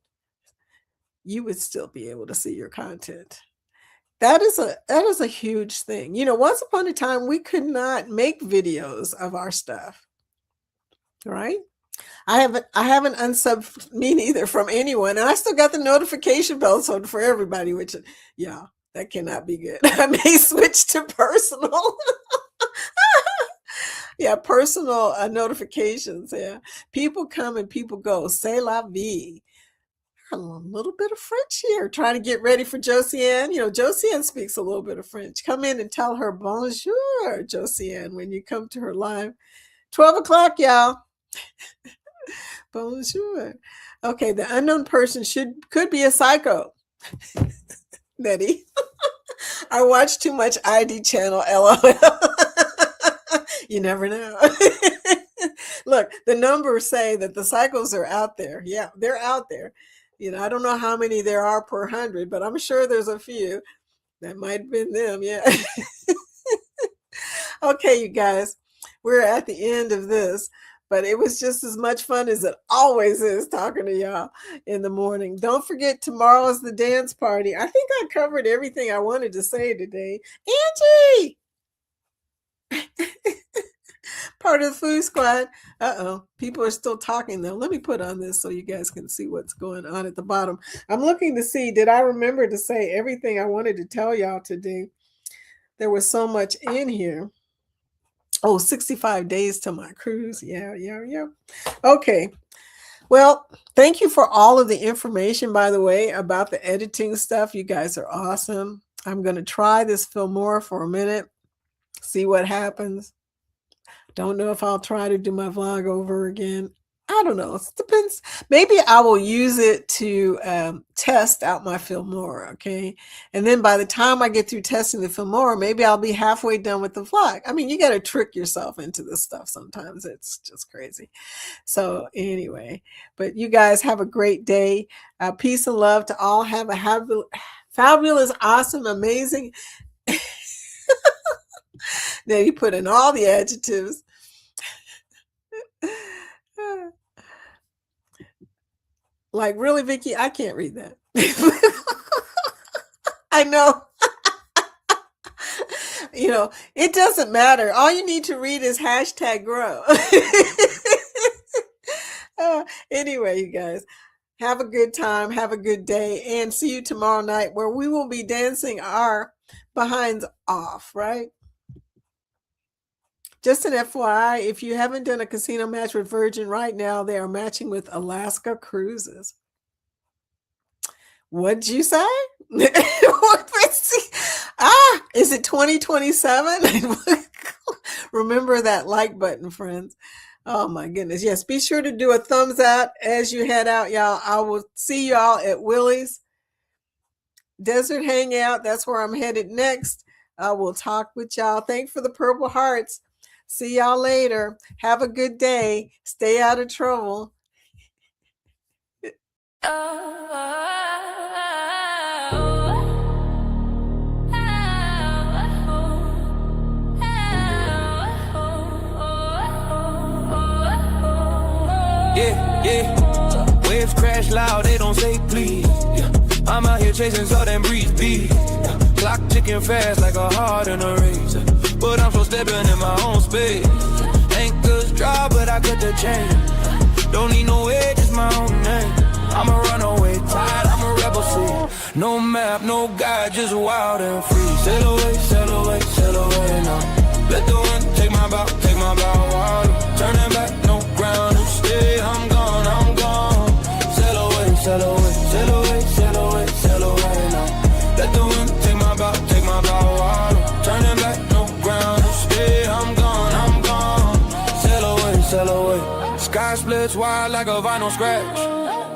[SPEAKER 1] you would still be able to see your content. That is a huge thing. You know, once upon a time we could not make videos of our stuff. Right? I haven't unsubbed me neither from anyone. And I still got the notification bell on for everybody, which yeah, that cannot be good. I may switch to personal. Yeah, personal notifications. Yeah. People come and people go. C'est la vie. A little bit of French here, trying to get ready for Josiane. You know, Josiane speaks a little bit of French. Come in and tell her bonjour, Josiane, when you come to her live. 12 o'clock, y'all. Bonjour. Okay, the unknown person could be a psycho. Nettie. I watch too much ID channel, LOL. You never know. Look, the numbers say that the psychos are out there. Yeah, they're out there. You know, I don't know how many there are per 100, but I'm sure there's a few. That might have been them, yeah. Okay, you guys, we're at the end of this, but it was just as much fun as it always is talking to y'all in the morning. Don't forget, tomorrow is the dance party. I think I covered everything I wanted to say today. Angie! Part of the food squad. Uh-oh. People are still talking though. Let me put on this so you guys can see what's going on at the bottom. I'm looking to see, did I remember to say everything I wanted to tell y'all today? There was so much in here. Oh, 65 days to my cruise. Yeah. Okay. Well, thank you for all of the information, by the way, about the editing stuff. You guys are awesome. I'm going to try this Filmora for a minute, see what happens. Don't know if I'll try to do my vlog over again. I don't know. It depends. Maybe I will use it to test out my Filmora, okay? And then by the time I get through testing the Filmora, maybe I'll be halfway done with the vlog. I mean, you got to trick yourself into this stuff sometimes. It's just crazy. So anyway, but you guys have a great day. Peace and love to all. Have a fabulous, awesome, amazing. Now you put in all the adjectives. Like, really, Vicky? I can't read that. I know. You know, it doesn't matter. All you need to read is #grow. Anyway, you guys, have a good time. Have a good day. And see you tomorrow night where we will be dancing our behinds off, right? Just an FYI, if you haven't done a casino match with Virgin right now, they are matching with Alaska Cruises. What'd you say? Is it 2027? Remember that like button, friends. Oh my goodness. Yes, be sure to do a thumbs out as you head out, y'all. I will see y'all at Willie's Desert Hangout. That's where I'm headed next. I will talk with y'all. Thanks for the purple hearts. See y'all later. Have a good day. Stay out of trouble.
[SPEAKER 2] Yeah. Waves crash loud, they don't say please. Yeah. I'm out here chasing southern breeze beat. Clock ticking fast like a heart in a race. But I'm so stepping in my own space. Anchors drop, but I cut the chain. Don't need no way, just my own name. I'm a runaway tide, I'm a rebel seed. No map, no guide, just wild and free. Sail away, sail away, sail away now. Let the wind take my bow water. Turning back, no ground to stay. I'm gone, I'm gone. Sail away, sail away, sail away, sail away, sail away now. Let the wind take my bow water. Turning back, no ground to stay. I'm gone, I'm gone. Sail away, sail away. Sky splits wide like a vinyl scratch.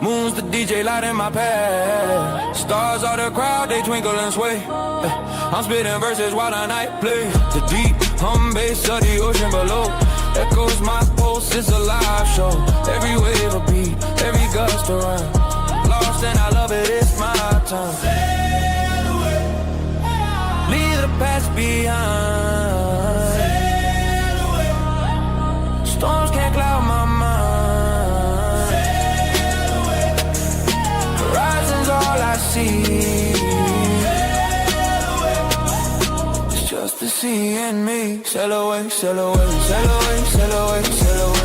[SPEAKER 2] Moon's the DJ light in my pad. Stars are the crowd, they twinkle and sway. I'm spitting verses while the night play. The deep hum bass of the ocean below echoes my pulse, it's a live show. Every wave a beat, every gust a rhyme. Lost and I love it, it's my time. Sail away. Leave the past behind. Sail away. Storms can't cloud my mind. Sail away. Horizon's all I see. Sail away. It's just the sea and me. Sail away, sail away, sail away, sail away, sail away.